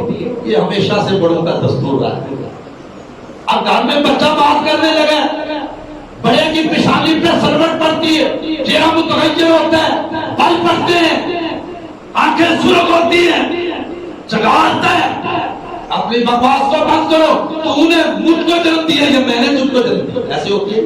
یہ ہمیشہ سے بڑوں کا دستور رہا ہے۔ اب گھر میں بچہ بات کرنے لگا، بڑے کی پیشانی پہ سلوٹ پڑتی ہے، چہرہ متغیر ہوتا ہے، بل پڑتے ہیں، آنکھیں سرخ ہوتی ہیں، چگاڑتا ہے۔ اپنی بکواس کو بند کرو، تو انہیں مجھ کو جنم دیا یا میں نے تجھ کو جنم دیا، ایسے ہوتی ہے۔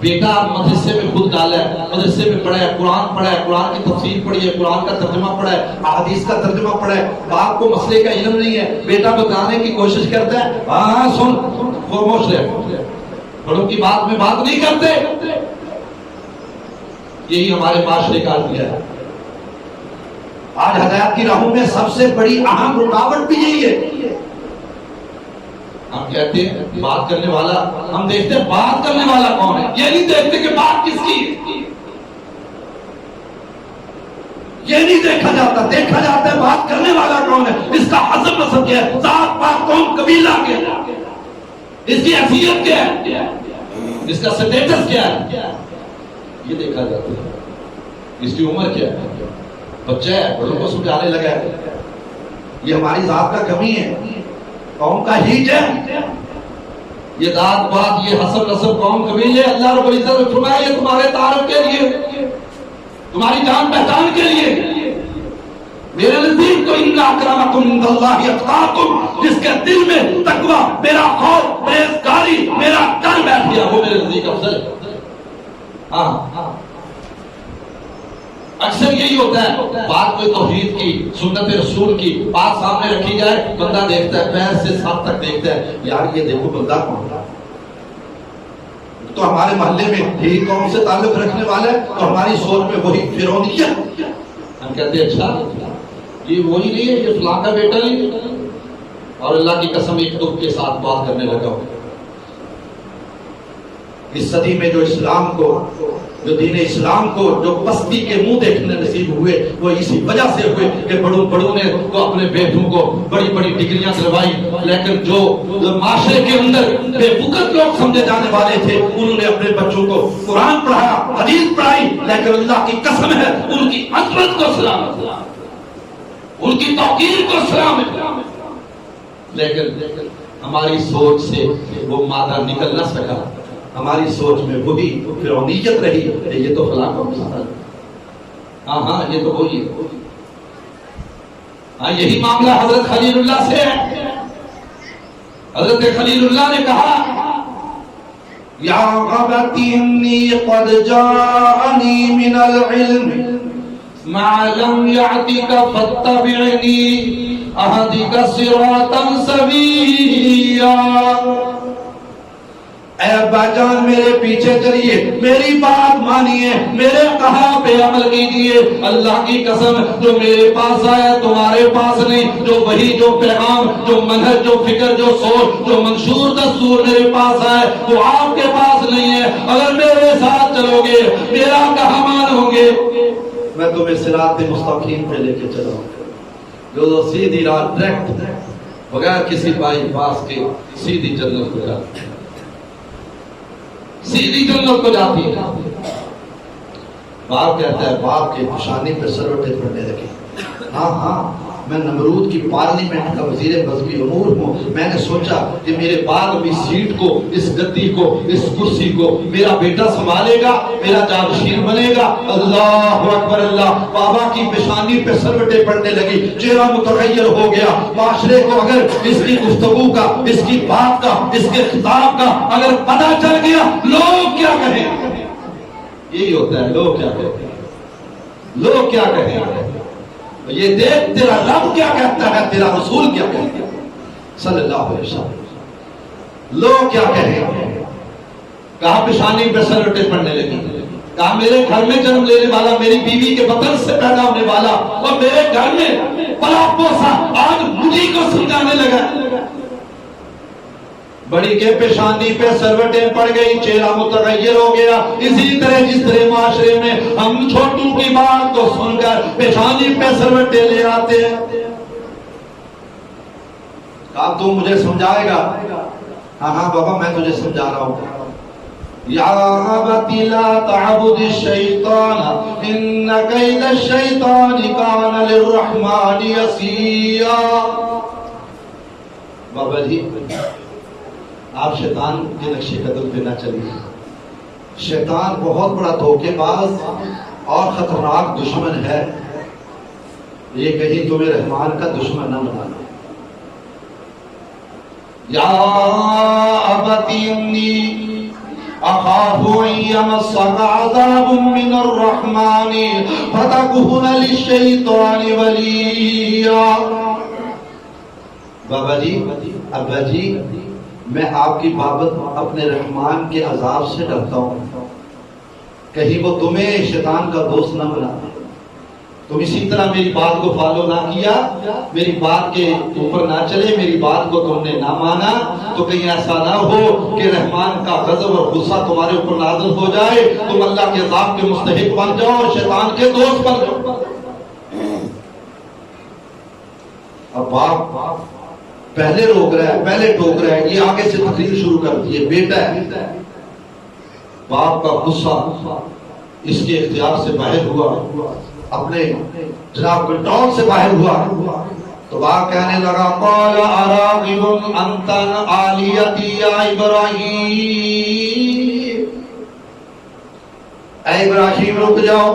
بیٹا مدرسے میں خود ڈالا ہے، مدرسے میں پڑھا ہے، قرآن پڑھا ہے، قرآن کی تفسیر پڑھی ہے، قرآن کا ترجمہ پڑھا ہے، احادیث کا ترجمہ پڑھا ہے، باپ کو مسئلے کا علم نہیں ہے، بیٹا بتانے کی کوشش کرتا ہے، ہاں سن، خاموش رہے، بڑوں کی بات میں بات نہیں کرتے۔ یہی ہمارے معاشرے کا المیہ ہے۔ آج ہدایت کی راہوں میں سب سے بڑی اہم رکاوٹ بھی یہی ہے۔ ہم کہتے ہیں بات کرنے والا، ہم دیکھتے ہیں بات کرنے والا کون ہے، یہ نہیں دیکھتے کہ بات کس کی ہے، یہ نہیں دیکھا جاتا، دیکھا جاتا ہے بات کرنے والا کون ہے، اس کا حسب نسب کیا ہے، ذات پات قوم قبیلہ کیا ہے، اس کی حیثیت کیا ہے، اس کا سٹیٹس کیا ہے، یہ دیکھا جاتا ہے، اس کی عمر کیا ہے۔ بچہ ہے، بڑوں کو سمجھانے لگا ہے، یہ ہماری ذات کا کمی ہے، قوم کا ہیج ہے، یہ ذات پات، یہ حسب نسب قوم قبیلے، اللہ رب العزت نے فرمایا یہ تمہارے تعارف کے لیے، تمہاری جان پہچان کے لیے۔ میرے نزدیک تو ان اکرمکم عند اللہ اتقاکم، جس کے دل میں تقوی، میرا خوف، پرہیزگاری، میرا ڈر بیٹھ گیا، وہ میرے نزدیک افضل ہے۔ ہاں اکثر یہی ہوتا ہے، بات کوئی توحید کی، سنت رسول کی بات سامنے رکھی جائے، بندہ دیکھتا ہے، پیر سے سر تک دیکھتا ہے، یار یہ دیکھو بندہ کون ہے، تو ہمارے محلے میں یہی قوم سے تعلق رکھنے والا ہے، تو ہماری سوچ میں وہی فرعونیت، ہم کہتے ہیں اچھا یہ وہی نہیں ہے، یہ فلاں کا بیٹا نہیں، اور اللہ کی قسم ایک دکھ کے ساتھ بات کرنے لگا ہو۔ اس صدی میں جو اسلام کو، جو دین اسلام کو، جو پستی کے منہ دیکھنے نصیب ہوئے، وہ اسی وجہ سے ہوئے کہ بڑوں نے تو اپنے بیٹوں کو بڑی بڑی ڈگریاں دلوائی، لیکن جو معاشرے کے اندر بے وقت لوگ سمجھے جانے والے تھے، انہوں نے اپنے بچوں کو قرآن پڑھایا، حدیث پڑھائی، لیکن اللہ کی قسم ہے ان کی عظمت کو سلام، ان کی توقیر کو سلام، لیکن ہماری سوچ سے وہ مادہ نکل نہ سکا، ہماری سوچ میں وہی فرعونیت رہی، یہ تو فلاں کا مسئلہ ہے، ہاں یہ تو وہی ہے۔ ہاں یہی معاملہ حضرت خلیل اللہ سے ہے۔ حضرت خلیل اللہ نے کہا یا غبتی انی قد جاءنی من العلم ما لم یعتک فاتبعنی اہدک صراطا سویا۔ اے ابا جان میرے پیچھے چلیے، میری بات مانیے، میرے کہا پہ عمل کیجئے، اللہ کی قسم جو میرے پاس آیا تمہارے پاس نہیں، جو وحی، جو پیغام، جو منہج، جو فکر، جو سوچ، جو منشور دستور میرے پاس آئے وہ آپ کے پاس نہیں ہے۔ اگر میرے ساتھ چلو گے، میرا کہا مانو گے، میں تمہیں صراط مستقیم پہ لے کے چلاؤں گا، جو سیدھی راہ، ڈائریکٹ، بغیر کسی بائی پاس کے سیدھی جنت کو جاتی ہے، سیدھی جنت کو جاتی ہے۔ باپ کہتا ہے، باپ کے پیشانی پہ سروٹے پڑنے لگے، ہاں میں نمرود کی پارلیمنٹ کا وزیر مذہبی امور ہوں، میں نے سوچا کہ میرے بعد بھی سیٹ کو، اس گدی کو، اس کرسی کو میرا بیٹا سنبھالے گا، میرا جانشین بنے گا۔ اللہ اکبر اللہ، بابا کی پیشانی پہ سروٹیں پڑنے لگی، چہرہ متغیر ہو گیا۔ معاشرے کو اگر اس کی گفتگو کا، اس کی بات کا، اس کے خطاب کا اگر پتہ چل گیا، لوگ کیا کہیں؟ یہی ہوتا ہے، لوگ کیا کہتے ہیں، لوگ کیا کہیں گے؟ یہ دیکھ تیرا رب کیا کہتا ہے، تیرا رسول کیا کہتا ہے صلی اللہ علیہ وسلم۔ لوگ کیا کہیں گے؟ کہا پیشانی پہ سروٹیں پڑنے لگی، کہا میرے گھر میں جنم لینے والا، میری بیوی کے بطن سے پیدا ہونے والا اور میرے گھر میں پلا پوسا آج مجھے کو سمجھانے لگا۔ بڑی کے پیشانی پہ سروٹیں پڑ گئی، چہرہ متغیر ہو گیا۔ اسی طرح جس طرح معاشرے میں ہم چھوٹوں کی بات کو سن کر پیشانی پہ سروٹیں لے آتے ہیں۔ کہا تو مجھے سمجھائے گا؟ ہاں ہاں بابا میں تجھے سمجھا رہا ہوں۔ یا ابتی لا تعبد الشیطان ان کید الشیطان کان للرحمن عصیا۔ بابا جی آپ شیطان کے نقش قدم پہ نہ چلیے، شیطان بہت بڑا دھوکے باز اور خطرناک دشمن ہے، یہ کہیں تمہیں رحمان کا دشمن نہ بنانا۔ یا ابتی انی اخاف ان یمسک عذاب من الرحمن فتکون للشیطان ولیا۔ بابا جی، ابا جی، میں آپ کی بابت اپنے رحمان کے عذاب سے ڈرتا ہوں، کہیں وہ تمہیں شیطان کا دوست نہ بنا۔ تم اسی طرح میری بات کو فالو نہ کیا، میری بات کے اوپر نہ چلے، میری بات کو تم نے نہ مانا، تو کہیں ایسا نہ ہو کہ رحمان کا غضب اور غصہ تمہارے اوپر نازل ہو جائے، تم اللہ کے عذاب کے مستحق بن جاؤ اور شیطان کے دوست بن جاؤ۔ اب باپ پہلے روک رہا ہے، پہلے ٹوک رہا ہے، یہ آگے سے تقریر شروع کر دی ہے، بیٹا ہے۔ باپ کا غصہ اس کے اختیار سے باہر ہوا، اپنے جناب کنٹرول سے باہر ہوا، تو باپ کہنے لگا قال اراغب انت عن آلیتی یا ابراہیم۔ اے ابراہیم رک جاؤ،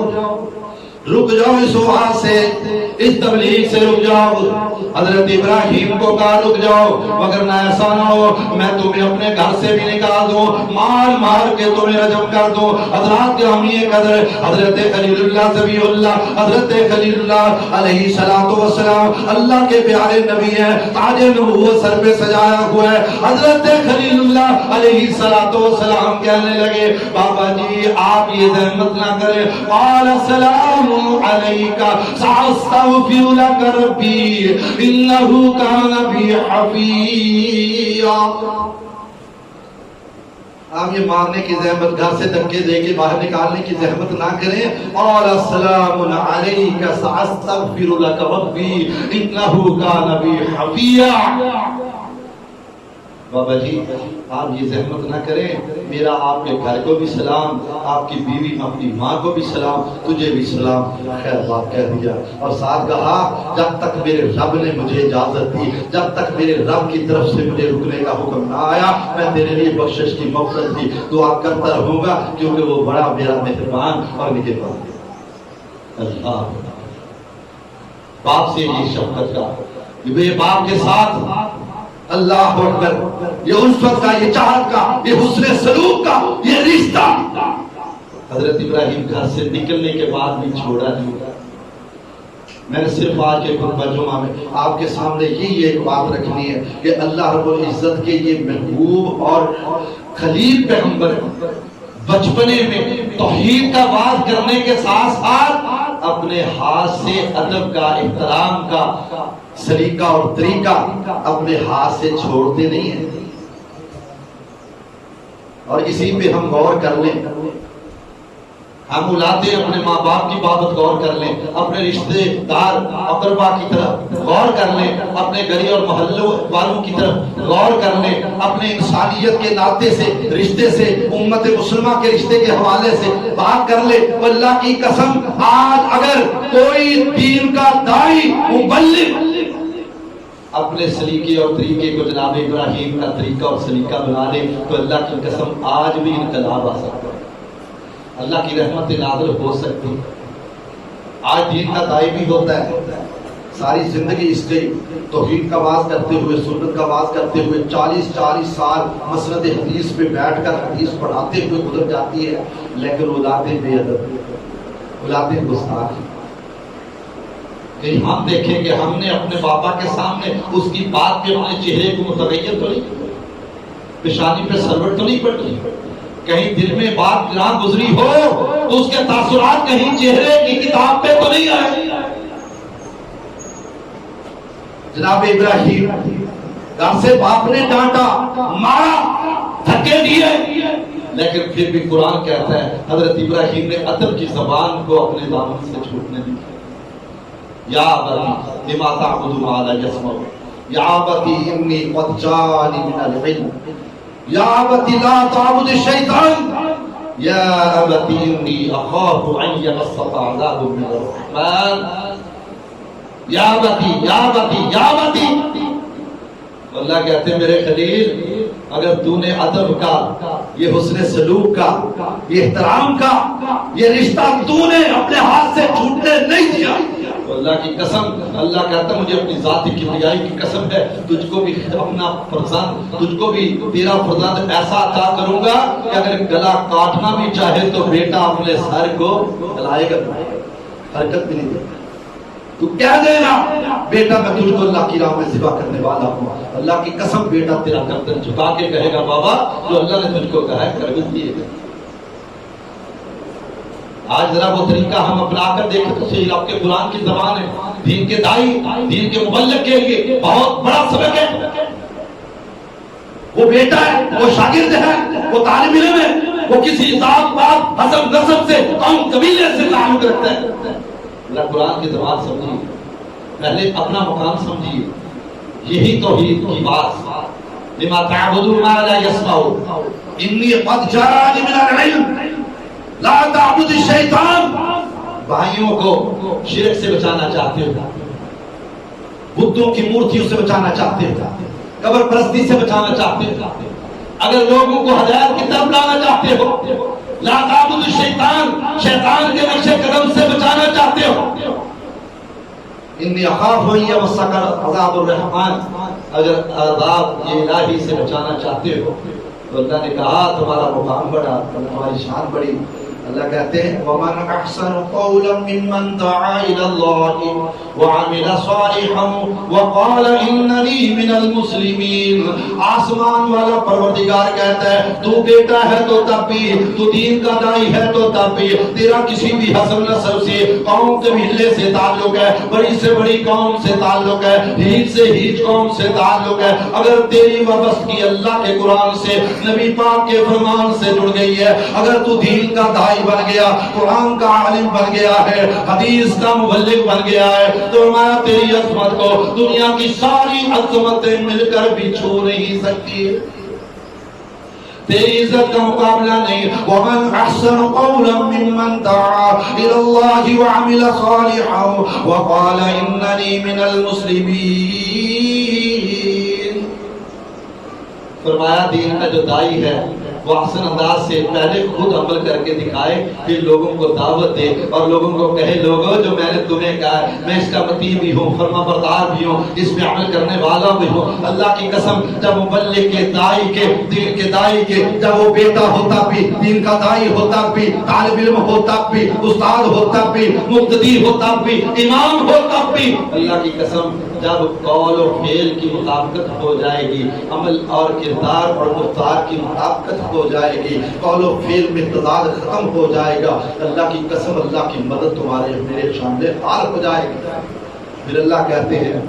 رک جاؤ، اس وہاں سے، اس تبلیغ سے رک جاؤ۔ حضرت ابراہیم کو کہا رک جاؤ، مگر نہ ایسا نہ ہو میں تمہیں اپنے گھر سے بھی نکال دوں، مار مار کے تمہیں رجم کر دوں۔ حضرات گرامی قدر، حضرت خلیل اللہ ذبیح اللہ، حضرت خلیل اللہ علیہ السلام اللہ کے پیارے نبی ہیں، تاج نبوت سر پہ سجایا ہوا ہے۔ حضرت خلیل اللہ علیہ السلام کہنے لگے بابا جی آپ یہ زحمت نہ کریں، قال السلام علیک سأستغفر لک ربی انہ کان بی حفیظا۔ آپ یہ مارنے کی زحمت، گھر سے دھکے دے کے باہر نکالنے کی زحمت نہ کریں، قال السلام علیک سأستغفر لک ربی انہ کان بی حفیظا۔ بابا جی آپ یہ زحمت نہ کریں، میرا آپ کے گھر کو بھی سلام، آپ کی بیوی اپنی ماں کو بھی سلام، تجھے بھی سلام۔ خیر بات کہہ دیا اور ساتھ کہا جب تک میرے رب نے مجھے اجازت دی، جب تک میرے رب کی طرف سے مجھے رکنے کا حکم نہ آیا، میں تیرے لیے بخشش کی مغفرت کی دعا کرتا رہوں گا، کیونکہ وہ بڑا میرا مہربان اور نگہبان ہے۔ اللہ باپ سے یہ شفقت کا، یہ باپ کے ساتھ اللہ اکبر، یہ الفت کا، یہ چاہت کا، یہ حسن سلوک کا یہ رشتہ حضرت ابراہیم گھر سے نکلنے کے بعد بھی چھوڑا نہیں۔ میں نے صرف آج کے خطبہ جمعہ میں آپ کے سامنے یہی ایک بات رکھنی ہے کہ اللہ رب العزت کے یہ محبوب اور خلیل پیغمبر بچپنے میں توحید کا واز کرنے کے ساتھ ساتھ اپنے ہاتھ سے ادب کا، احترام کا سلیقہ اور طریقہ اپنے ہاتھ سے چھوڑتے نہیں ہیں۔ اور اسی پہ ہم غور کر لیں، ہم اولادیں اپنے ماں باپ کی بابت غور کر لیں، اپنے رشتے دار اقربا کی طرف غور کر لیں، اپنے گلی اور محلوں والوں کی طرف غور کر لیں، اپنے انسانیت کے ناطے سے رشتے سے امت مسلمہ کے رشتے کے حوالے سے بات کر لیں۔ اللہ کی قسم آج اگر کوئی دین کا داعی مبلغ اپنے سلیقے اور طریقے کو جناب ابراہیم کا طریقہ اور سلیقہ بنا لے تو اللہ کی قسم آج بھی انقلاب آ سکتا ہے، اللہ کی رحمت نازل ہو سکتی۔ آج دین کا داعی بھی ہوتا ہے، ساری زندگی اس کے توحید کا آواز کرتے ہوئے، سنت کا آواز کرتے ہوئے 40 سال مسند حدیث پہ بیٹھ کر حدیث پڑھاتے ہوئے گزر جاتی ہے، لیکن اولادیں بے ادب، اولادیں گستاخ۔ کہ ہم دیکھیں کہ ہم نے اپنے بابا کے سامنے اس کی بات کے اپنے چہرے کو متغیر تو نہیں کیا، پیشانی پہ سروٹ تو نہیں پڑتی، کہیں دل میں بات نہ گزری ہو تو اس کے تاثرات کہیں چہرے کی کتاب پہ تو نہیں آئے۔ جناب ابراہیم گھر سے باپ نے ڈانٹا، مارا، دھکے دیے، لیکن پھر بھی قرآن کہتا ہے حضرت ابراہیم نے ادب کی زبان کو اپنے دامن سے چھوٹنے دیا۔ یا ابتی لما تعبد ما لا يسمع، یا ابتی انی قد جانی من العلم، یا ابتی لا تعبد الشیطان، یا ابتی انی اخاف ان یمسک عذاب من الرحمن، یا ابتی یا ابتی یا ابتی۔ اللہ کہتے ہیں میرے خلیل اگر تو نے ادب کا، یہ حسن سلوک کا، یہ احترام کا، یہ رشتہ تو نے اپنے ہاتھ سے چھوٹنے نہیں دیا، تو اللہ کی قسم، اللہ کہتا ہے مجھے اپنی ذاتی کبریائی کی قسم ہے، تجھ کو بھی اپنا فرزند، تجھ کو بھی تیرا فرزند ایسا عطا کروں گا کہ اگر گلا کاٹنا بھی چاہے تو بیٹا اپنے سر کو ہلائے گا، حرکت بھی نہیں دے گا۔ تو کہہ دینا بیٹا میں تجھ کو اللہ کی راہ میں ذبح کرنے والا ہوں، اللہ کی قسم بیٹا تیرا گردن جھکا کے کہے گا بابا جو اللہ نے تجھ کو کہا ہے کر دیے گا۔ آج ذرا وہ طریقہ ہم اپنا کر دیکھیں تو صحیح، آپ کے قرآن کی زبان ہے، دین کے داعی، دین کے مبلغ کے لیے بہت بڑا سبق ہے۔ وہ بیٹا ہے، وہ شاگرد ہے، وہ طالب علم ہے، وہ کسی ذات پات حسب نسب سے قوم قبیلے سے تعلق رکھتا ہے۔ اللہ قرآن کی زبان سمجھیے، پہلے اپنا مقام سمجھیے، یہی توحید کی بات۔ لما تعبدون ما لا يسمع انی قد جانی من العلم لا تعبد الشیطان۔ بھائیوں کو شرک سے بچانا چاہتے ہو، بتوں کی مورتیوں سے بچانا چاہتے ہو، قبر پرستی سے بچانا چاہتے ہو، اگر لوگوں کو ہدایت کی طرف لانا چاہتے ہو، لا تعبد الشیطان، شیطان کے نقش قدم سے بچانا چاہتے ہو، انی اخاف ان یمسک عذاب الرحمن، اگر عذاب الہی سے بچانا چاہتے ہو تو اللہ نے کہا تمہارا مقام بڑا، تمہاری شان بڑی۔ اللہ کہتے ہیں وَمَنْ أَحْسَنُ قَوْلًا مِّمَّنْ دَعَا إِلَى اللَّهِ وَعَمِلَ صَالِحًا وَقَالَ إِنَّنِي مِنَ الْمُسْلِمِينَ۔ آسمان والا پروردگار کہتا ہے تو بیٹا ہے تو تب بھی، تو دین کا داعی ہے تو تب بھی، تیرا کسی بھی حسب نسب سے، قوم قبیلے سے تعلق ہے، بڑی سے بڑی قوم سے تعلق ہے، ہیچ سے ہیچ قوم سے تعلق ہے، اگر تیری وابستگی اللہ کے قرآن سے، نبی پاک کے فرمان سے جڑ گئی ہے، اگر تو دین کا داعی بن گیا، قرآن کا عالم بن گیا ہے، حدیث کا مبلغ بن گیا ہے، تو میں تیری عظمت کو دنیا کی ساری عظمتیں مل کر بھی چھو نہیں سکتی، تیری عزت کا مقابلہ نہیں۔ وَمَنْ أَحْسَنُ قَوْلًا مِّمَّنْ دَعَا إِلَى اللَّهِ وَعَمِلَ صَالِحًا وَقَالَ إِنَّنِي مِنَ الْمُسْلِمِينَ۔ فرمایا دین کا جو داعی ہے وہ احسن انداز سے پہلے خود عمل کر کے دکھائے، پھر لوگوں کو دعوت دے اور لوگوں کو کہے لوگوں جو میں نے تمہیں کہا ہے میں اس کا مطیع بھی ہوں، فرما بردار بھی ہوں، اس میں عمل کرنے والا بھی ہوں۔ اللہ کی قسم جب مبلغ کے داعی کے، دین کے داعی کے، جب وہ بیٹا ہوتا بھی، دین کا داعی ہوتا بھی، طالب علم ہوتا بھی، استاد ہوتا بھی، مقتدی ہوتا بھی، امام ہوتا بھی، اللہ کی قسم جب قول و فعل کی مطابقت ہو جائے گی، عمل اور کردار اور گفتار کی مطابقت ہو جائے گی، قول و فعل میں تضاد ختم ہو جائے گا، اللہ کی قسم اللہ کی مدد تمہارے میرے سامنے حال ہو جائے گی۔ پھر اللہ کہتے ہیں،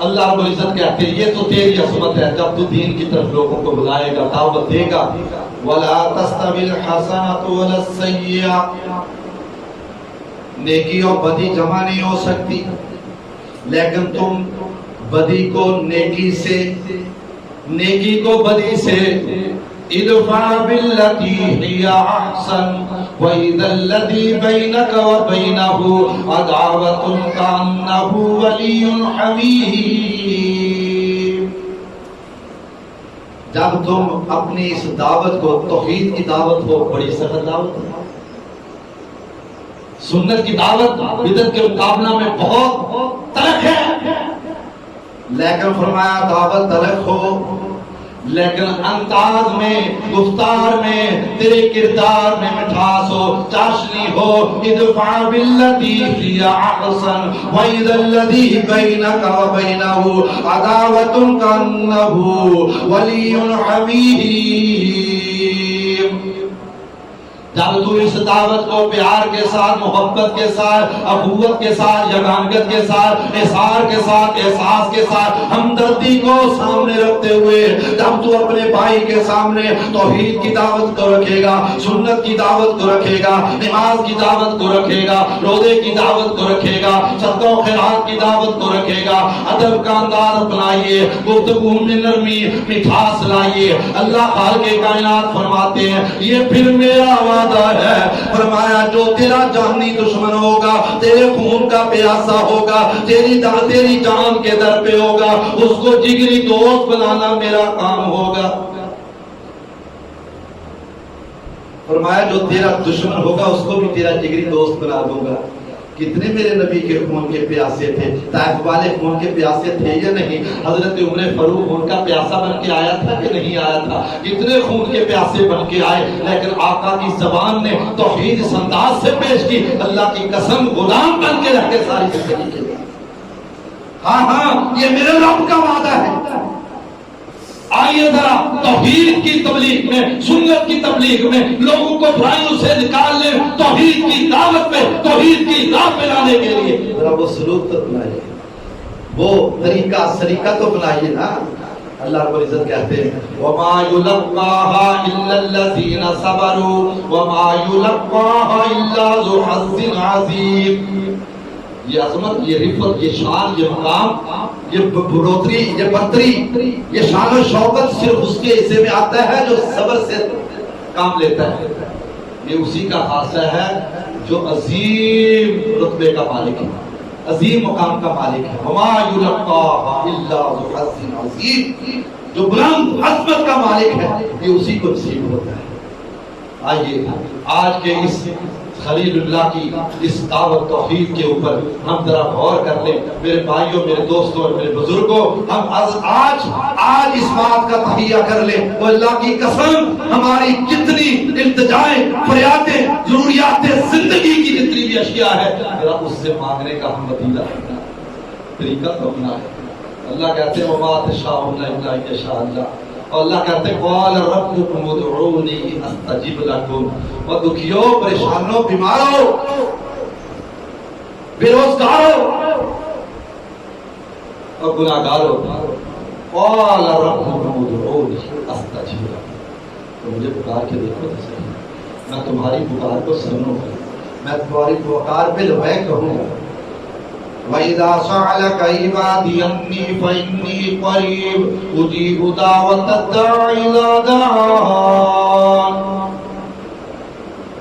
اللہ رب العزت کہتے ہیں یہ تو تیری عصمت ہے، جب تو دین کی طرف لوگوں کو بلائے گا، دعوت دے گا، ولا تستوی الحسنۃ ولا السیئۃ، نیکی اور بدی جمع نہیں ہو سکتی، لیکن تم بدی کو نیکی سے، نیکی کو بدی سے، ادفع باللتی ہی احسن وَإِذَا الَّذِي بَيْنَكَ وَبَيْنَهُ عَدَاوَةٌ كَأَنَّهُ وَلِيٌّ حَمِيمٌ۔ جب تم اپنی اس دعوت کو، توحید کی دعوت ہو، بڑی سخت دعوت ہے، سنت کی دعوت بدعت کے مقابلہ میں بہت تلخ ہے، لیکن فرمایا دعوت تلخ ہو لیکن انداز میں، گفتار میں، تیرے کردار میں مٹھاس ہو، چاشنی ہو۔ ادفع باللتی ہی احسن وَإِذَا الَّذِي بَيْنَكَ وَبَيْنَهُ عَدَاوَةٌ كَأَنَّهُ وَلِيٌّ حَمِيمٌ۔ جب تو اس دعوت کو پیار کے ساتھ، محبت کے ساتھ، اخوت کے ساتھ، یگانگت کے ساتھ، احسار کے ساتھ، احساس کے ساتھ، ہمدردی کو سامنے رکھتے ہوئے جب تو اپنے بھائی کے سامنے توحید کی دعوت کو رکھے گا، سنت کی دعوت کو رکھے گا، نماز کی دعوت کو رکھے گا، روزے کی دعوت کو رکھے گا، صدقہ و خیرات کی دعوت کو رکھے گا، ادب کا انداز اپنائیے، گفتگو میں نرمی، مٹھاس لائیے۔ اللہ خالق کائنات فرماتے ہیں یہ پھر میرا وعدہ ہے، فرمایا جو تیرا جانی دشمن ہوگا، تیرے خون کا پیاسا ہوگا، تیری جان کے در پہ ہوگا، اس کو جگری دوست بنانا میرا کام ہوگا۔ فرمایا جو تیرا دشمن ہوگا اس کو بھی تیرا جگری دوست بنا دوں گا۔ کتنے میرے نبی کے خون کے پیاسے تھے، طائف والے خون کے پیاسے تھے یا نہیں؟ حضرت عمر فاروق خون کا پیاسا بن کے آیا تھا کہ نہیں آیا تھا؟ کتنے خون کے پیاسے بن کے آئے، لیکن آقا کی زبان نے توحید اس انداز سے پیش کی، اللہ کی قسم غلام بن کے رہ کے ساری زندگی کے لیے۔ ہاں یہ میرے رب کا وعدہ ہے۔ آئیے ذرا توحید کی تبلیغ میں، سنت کی تبلیغ میں لوگوں کو برائیوں سے نکال لیں، توحید کی دعوت میں، توحید کی راہ پہ لانے کے لیے ذرا وہ سلوک تو اپنائیے، وہ طریقہ سلیقہ تو اپنائیے نا۔ اللہ رب العزت کہتے ہیں وَمَا يُلَقَّاهَا إِلَّا الَّذِينَ صَبَرُوا وَمَا يُلَقَّاهَا إِلَّا ذُو حَظٍّ عَظِيمٍ۔ یہ عظمت، یہ رفت، یہ شان، یہ مقام، یہ بڑھوتری، یہ برتری، یہ شان و شوکت صرف اس کے حصے میں آتا ہے جو صبر سے کام لیتا ہے۔ یہ اسی کا خاصہ ہے جو عظیم رتبے کا مالک ہے، عظیم مقام کا مالک ہے۔ وما یلقاها الا ذو حظ عظیم، جو بلند عظمت کا مالک ہے یہ اسی کو نصیب ہوتا ہے۔ آئیے آج کے اس خلیل اللہ کی اس دعوت توحید کے اوپر ہم ذرا غور کر لیں۔ میرے بھائیوں، میرے دوستوں اور میرے بزرگوں، ہم آج اس بات کا تہیہ کر لیں، وہ اللہ کی قسم ہماری جتنی التجائیں، فریادیں، ضروریات زندگی کی جتنی بھی اشیاء ہے، ذرا اس سے مانگنے کا ہم وسیلہ طریقہ تو اپنا ہے۔ اللہ کہتے ہیں وما تشاءون الا ان یشاء اللہ، اور اللہ کہتے ہیں قال ربکم ادعونی استجب لکم۔ وہ دکھیوں، پریشانوں، بیماروں، بے روزگاروں اور گناہگاروں، قال ربکم ادعونی استجب لکم، تو مجھے پکار کے دیکھو تو صحیح، میں تمہاری پکار کو سنوں گا، میں تمہاری پکار پہ لبیک کہوں گا۔ وَإِذَا سَأَلَكَ عِبَادِي عَنِّي فَإِنِّي قَرِيبٌ أُجِيبُ دَعْوَةَ الدَّاعِ إِذَا دَعَانِ۔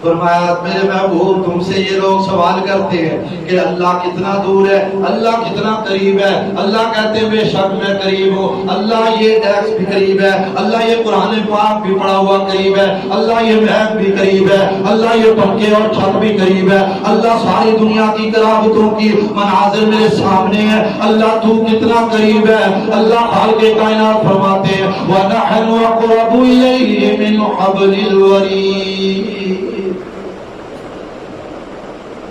فرمایا میرے محبوب تم سے یہ لوگ سوال کرتے ہیں کہ اللہ کتنا دور ہے، اللہ کتنا قریب ہے۔ اللہ کہتے ہیں بے شک میں قریب ہوں، اللہ یہ ڈیسک بھی قریب ہے، اللہ یہ قرآن پاک بھی پڑھا ہوا قریب ہے، اللہ یہ محب بھی قریب ہے، اللہ یہ پنکھے اور چھت بھی قریب ہے، اللہ ساری دنیا کی قرابتوں کی مناظر میرے سامنے ہے، اللہ تو کتنا قریب ہے۔ اللہ خالق کائنات فرماتے ہیں وَنَحْنُ أَقْرَبُ إِلَيْهِ مِنْ حَبْلِ الْوَرِيدِ۔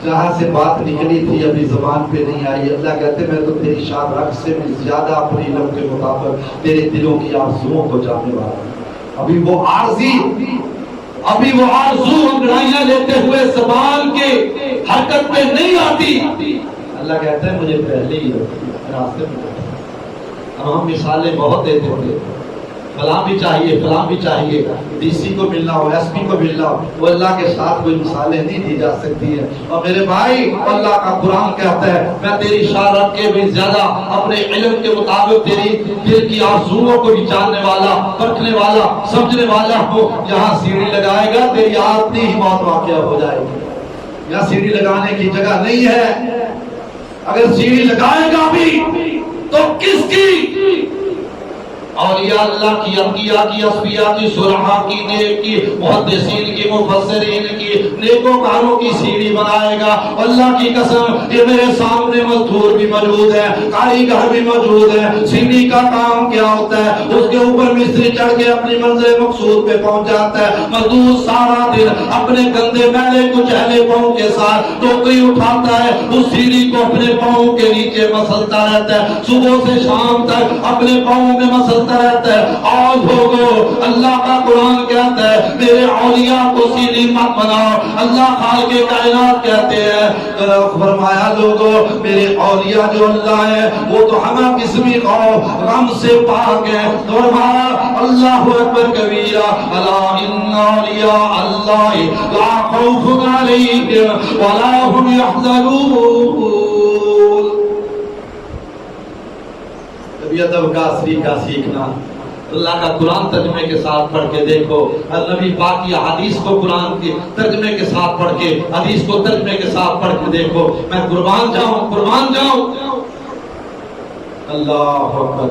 جہاں سے بات نکلی تھی ابھی زبان پہ نہیں آئی، اللہ کہتے میں تو تیری شان رکھ سے بھی زیادہ اپنی علم کے مطابق تیرے دلوں کی آرزوؤں کو جاننے والا ہوں۔ ابھی وہ آرزو انگڑائیاں لیتے ہوئے زبان کے حرکت پہ نہیں آتی، اللہ کہتا ہے مجھے پہلے ہی راستے میں۔ اب ہم مثالیں بہت دیتے تھے، فلاں بھی چاہیے، فلاں بھی چاہیے، ڈی سی کو ملنا ہو، ایس پی کو ملنا ہو، وہ اللہ کے ساتھ کوئی مثالیں نہیں دی جا سکتی ہیں۔ اور میرے بھائی اللہ کا قرآن کہتا ہے میں تیری شارت کے بھی زیادہ اپنے علم کے مطابق تیری دل کی آرزوؤں کو بھی جاننے والا، پرکھنے والا، سمجھنے والا ہوں۔ یہاں سیڑھی لگائے گا تیری آتی ہی موت واقعہ ہو جائے گی، یہاں سیڑھی لگانے کی جگہ نہیں ہے۔ اگر سیڑھی لگائے گا بھی تو کس کی؟ اولیاء اللہ کی، انبیاء کی، اصفیاء کی، صلحاء کی، نیک کی، محدثین کی، مفسرین کی، نیکوکاروں کی سیڑھی بنائے گا۔ اللہ کی قسم یہ میرے سامنے مزدور بھی موجود ہے، کاریگر بھی موجود ہے۔ سیڑھی کا کام کیا ہوتا ہے؟ اس کے اوپر مستری چڑھ کے اپنی منزل مقصود پہ پہنچ جاتا ہے۔ مزدور سارا دن اپنے گندے میلے کچیلے پاؤں کے ساتھ ٹوکری اٹھاتا ہے، اس سیڑھی کو اپنے پاؤں کے نیچے مسلتا رہتا ہے، صبح سے شام تک اپنے پاؤں میں مسلتا رہتا ہے۔ اور لوگوں اللہ کا قرآن کہتا ہے میرے اولیاء کو سیڑھی مت بناؤ۔ اللہ خالق کائنات کہتے ہیں، فرمایا لوگوں میرے اولیاء جو اللہ ہے وہ تو ہمہ قسمی غم سے پاک ہے۔ فرمایا اللہ اکبر کبیرہ، الا ان اولیاء اللہ لا خوف علیہم ولا هم یحزنون۔ ادب کا اصلی کا سیکھنا اللہ کا قرآن ترجمے کے ساتھ پڑھ کے دیکھو، نبی پاک کی حدیث کو قرآن کے ترجمے کے ساتھ پڑھ کے، حدیث کو ترجمے کے ساتھ پڑھ کے دیکھو۔ میں قربان جاؤں اللہ اکبر۔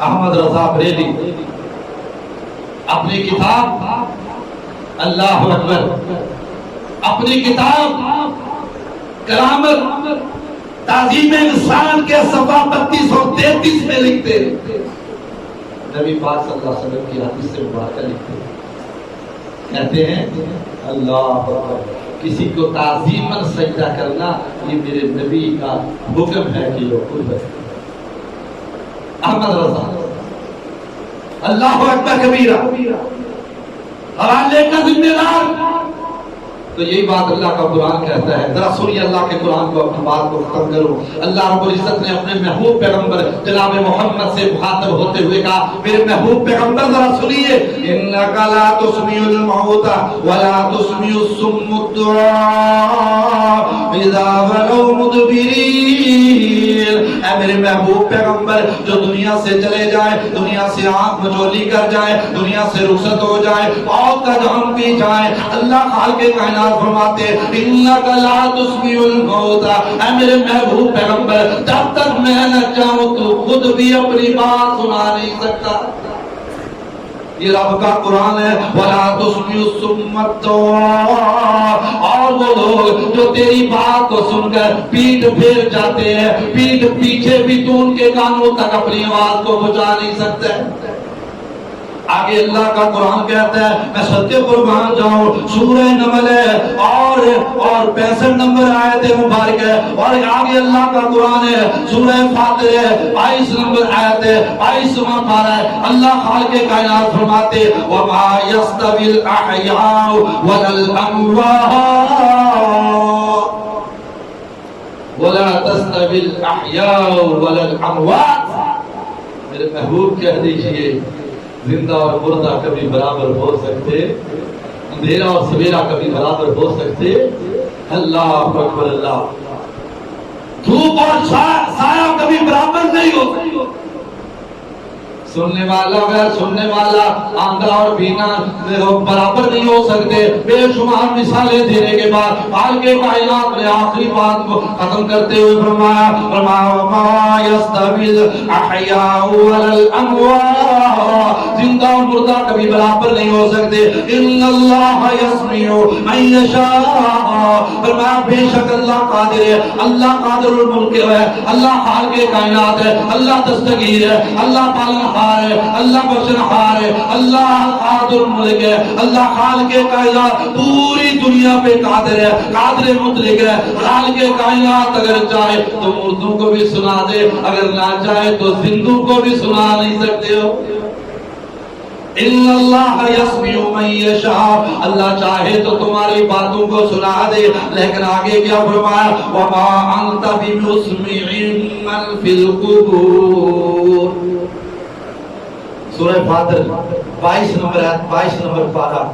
احمد رضا بریلی اپنی کتاب اللہ اکبر، اپنی کتاب کرامت تعظیم انسان کے صفحہ 3233 میں لکھتے نبی پاک صلی اللہ علیہ وسلم کی حدیث سے مبارکہ لکھتے کہتے ہیں اللہ کسی کو تعظیماً سجدہ کرنا یہ میرے نبی کا حکم ہے کہ یہ قرب ہے۔ احمد رضا اللہ اکبر کبیرہ حوالے کا ذمہ دار۔ تو یہی بات اللہ کا قرآن کہتا ہے۔ ذرا سنیے اللہ کے قرآن کو، اپنی بات کو ختم کروں۔ اللہ رب العزت نے اپنے محبوب پیغمبر جناب محمد سے مخاطب ہوتے ہوئے کہا میرے محبوب پیغمبر ذرا سنیے، انک لا تسمیع الموتى ولا تسمیع الصم الدعاء اذا ولوا مدبرین۔ اے میرے محبوب پیغمبر جو دنیا سے چلے جائے، دنیا سے آنکھ مچولی کر جائے، دنیا سے رخصت ہو جائے، موت کا جام پی جائے، اللہ خالق کائنات فرماتے انک لا تسمیع الموتى، اے میرے محبوب پیغمبر جب تک میں نہ چاہوں تو خود بھی اپنی بات سنا نہیں سکتا۔ یہ رب کا قرآن ہے۔ وَلَا تُسْمِعُ الصُّمَّ الدُّعَاءَ، اور وہ لوگ جو تیری بات کو سن کر پیٹھ پھیر جاتے ہیں، پیٹھ پیچھے بھی تو ان کے کانوں تک اپنی آواز کو پہنچا نہیں سکتے۔ آگے اللہ کا قرآن کہتا ہے میں سچے قربان جاؤں، سورہ نمل ہے اور 65 نمبر آیت مبارک ہے، اور آگے اللہ کا قرآن ہے سورہ فاطر ہے 22 نمبر آیت ہے، 22واں پارہ ہے۔ اللہ خالق کائنات فرماتے وما يستوي الاحياء ولا الاموات ولا تستوي الاحياء ولا الاموات۔ میرے محبوب کہہ دیجئے زندہ اور مردہ کبھی برابر ہو سکتے، اندھیرا اور سویرا کبھی برابر ہو سکتے۔ اللہ اکبر اللہ، دھوپ اور سایہ کبھی برابر نہیں ہو سکتے۔ سننے والا غیر سننے والا، آندھا اور بینا برابر نہیں ہو سکتے۔ بے شمار مثالیں دینے کے بعد خالق کائنات نے آخری بات کو ختم کرتے ہوئے فرمایا وما يستوي الاحياء ولا الاموات، زندہ اور مردہ کبھی برابر نہیں ہو سکتے۔ ان اللہ يسمع من يشاء، فرمایا بے شک اللہ قادر ہے، اللہ قادر الملک ہے، اللہ خالق کائنات ہے، اللہ دستگیر ہے، اللہ پالنہار ہے، اللہ بخشنہار ہے، اللہ قادر الملک ہے، اللہ خالق کائنات پوری دنیا پہ قادر ہے، قادر مطلق ہے۔ خالق کائنات اگر چاہے تو مردوں کو بھی سنا دے، اگر نہ چاہے تو زندوں کو بھی سنا نہیں سکتے ہو۔ ان اللہ یسمع من یشاء، اللہ چاہے تو تمہاری باتوں کو سنا دے، لیکن آگے کیا فرمایا وما انت بمسمع من فی القبور، سورہ فاتر 22 نمبر آیت 22 نمبر پارہ.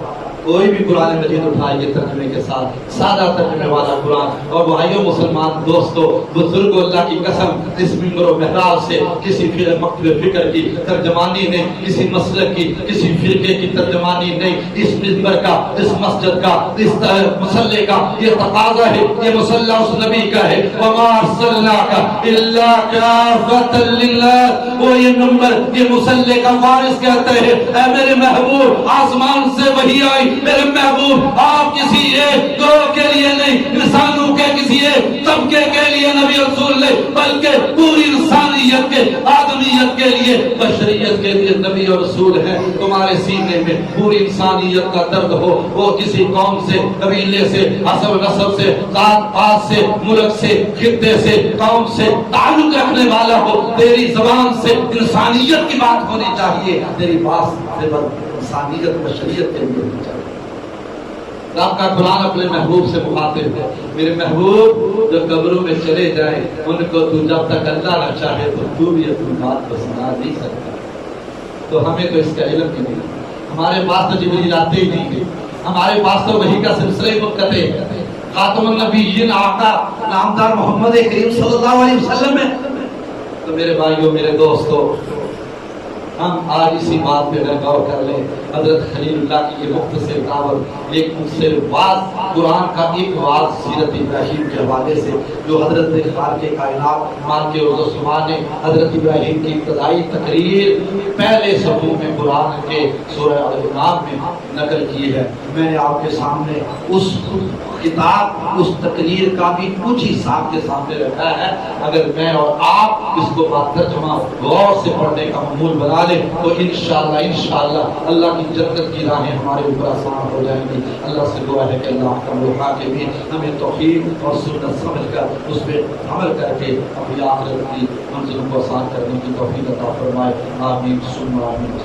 کوئی بھی قرآن مجید اٹھائیے ترجمے کے ساتھ، سادہ ترجمے والا قرآن. اور بھائیوں مسلمان دوستو، بزرگوں اللہ کی قسم، اس منبر و محراب سے کسی مکتب فکر کی ترجمانی نہیں، کسی مسلک کی، کسی فرقے کی ترجمانی نہیں. اس منبر کا، اس مسجد کا، اس مصلے کا یہ تقاضا ہے، یہ مصلی اس نبی کا ہے. وما ارسلناک الا کافۃ للناس. وہ یہ منبر، یہ مصلے کا وارث کہتا ہے اے میرے محبوب، آسمان سے وحی آئی، میرے محبوب آپ کسی ایک گروہ کے لیے نہیں، انسانوں کے کسی ایک طبقے کے لیے نبی رسول نہیں، بلکہ پوری انسانیت کے، آدمیت کے لیے، بشریت کے لیے نبی اور رسول ہے. تمہارے سینے میں پوری انسانیت کا درد ہو، وہ کسی قوم سے، قبیلے سے، حسب نسب سے، ذات پات سے، ملک سے، خطے سے، قوم سے تعلق رکھنے والا ہو، تیری زبان سے انسانیت کی بات ہونی چاہیے، تیری بات سے انسانیت بشریت کے لیے ہونی چاہیے. آپ کا قرآن اپنے محبوب سے مخاطب ہے. میرے محبوب جو قبروں میں چلے جائیں، ان کو تو جب تک اللہ نہ چاہے تو بھی اپنی بات کو سنا نہیں سکتا. تو ہمیں تو اس کا علم ہی نہیں. ہمارے پاس تو جبریل آتے ہی نہیں ہے، ہمارے پاس تو وحی کا سلسلہ ہی منقطع ہے. خاتم النبیین آقا نامدار محمد کریم صلی اللہ علیہ وسلم ہے. تو میرے بھائیوں، میرے دوستو، ہم آج اسی بات پہ غور کر لیں. حضرت خلیل اللہ کی یہ مختصر دعوت، ایک مختصر واز، قرآن کا ایک واز سیرت ابراہیم کے حوالے سے، جو حضرت خالق کائنات مالک ارض و سما نے حضرت ابراہیم کی ابتدائی تقریر پہلے صفحوں میں قرآن کے سورہ الانعام میں نقل کی ہے. میں نے آپ کے سامنے اس کتاب، اس تقریر کا بھی کچھ حصہ آپ کے سامنے رکھا ہے. اگر میں اور آپ اس کو با ترجمہ غور سے پڑھنے کا معمول بنا لیں تو انشاءاللہ اللہ کی جنت کی راہیں ہمارے اوپر آسان ہو جائیں گی. اللہ سے دعا ہے کہ اللہ کا روحا کے بھی ہمیں توحید اور سنت سمجھ کر اس پہ عمل کر کے اپنی آخرت کی منزلوں کو آسان کرنے کی توفیق عطا فرمائے. آمین ثم آمین.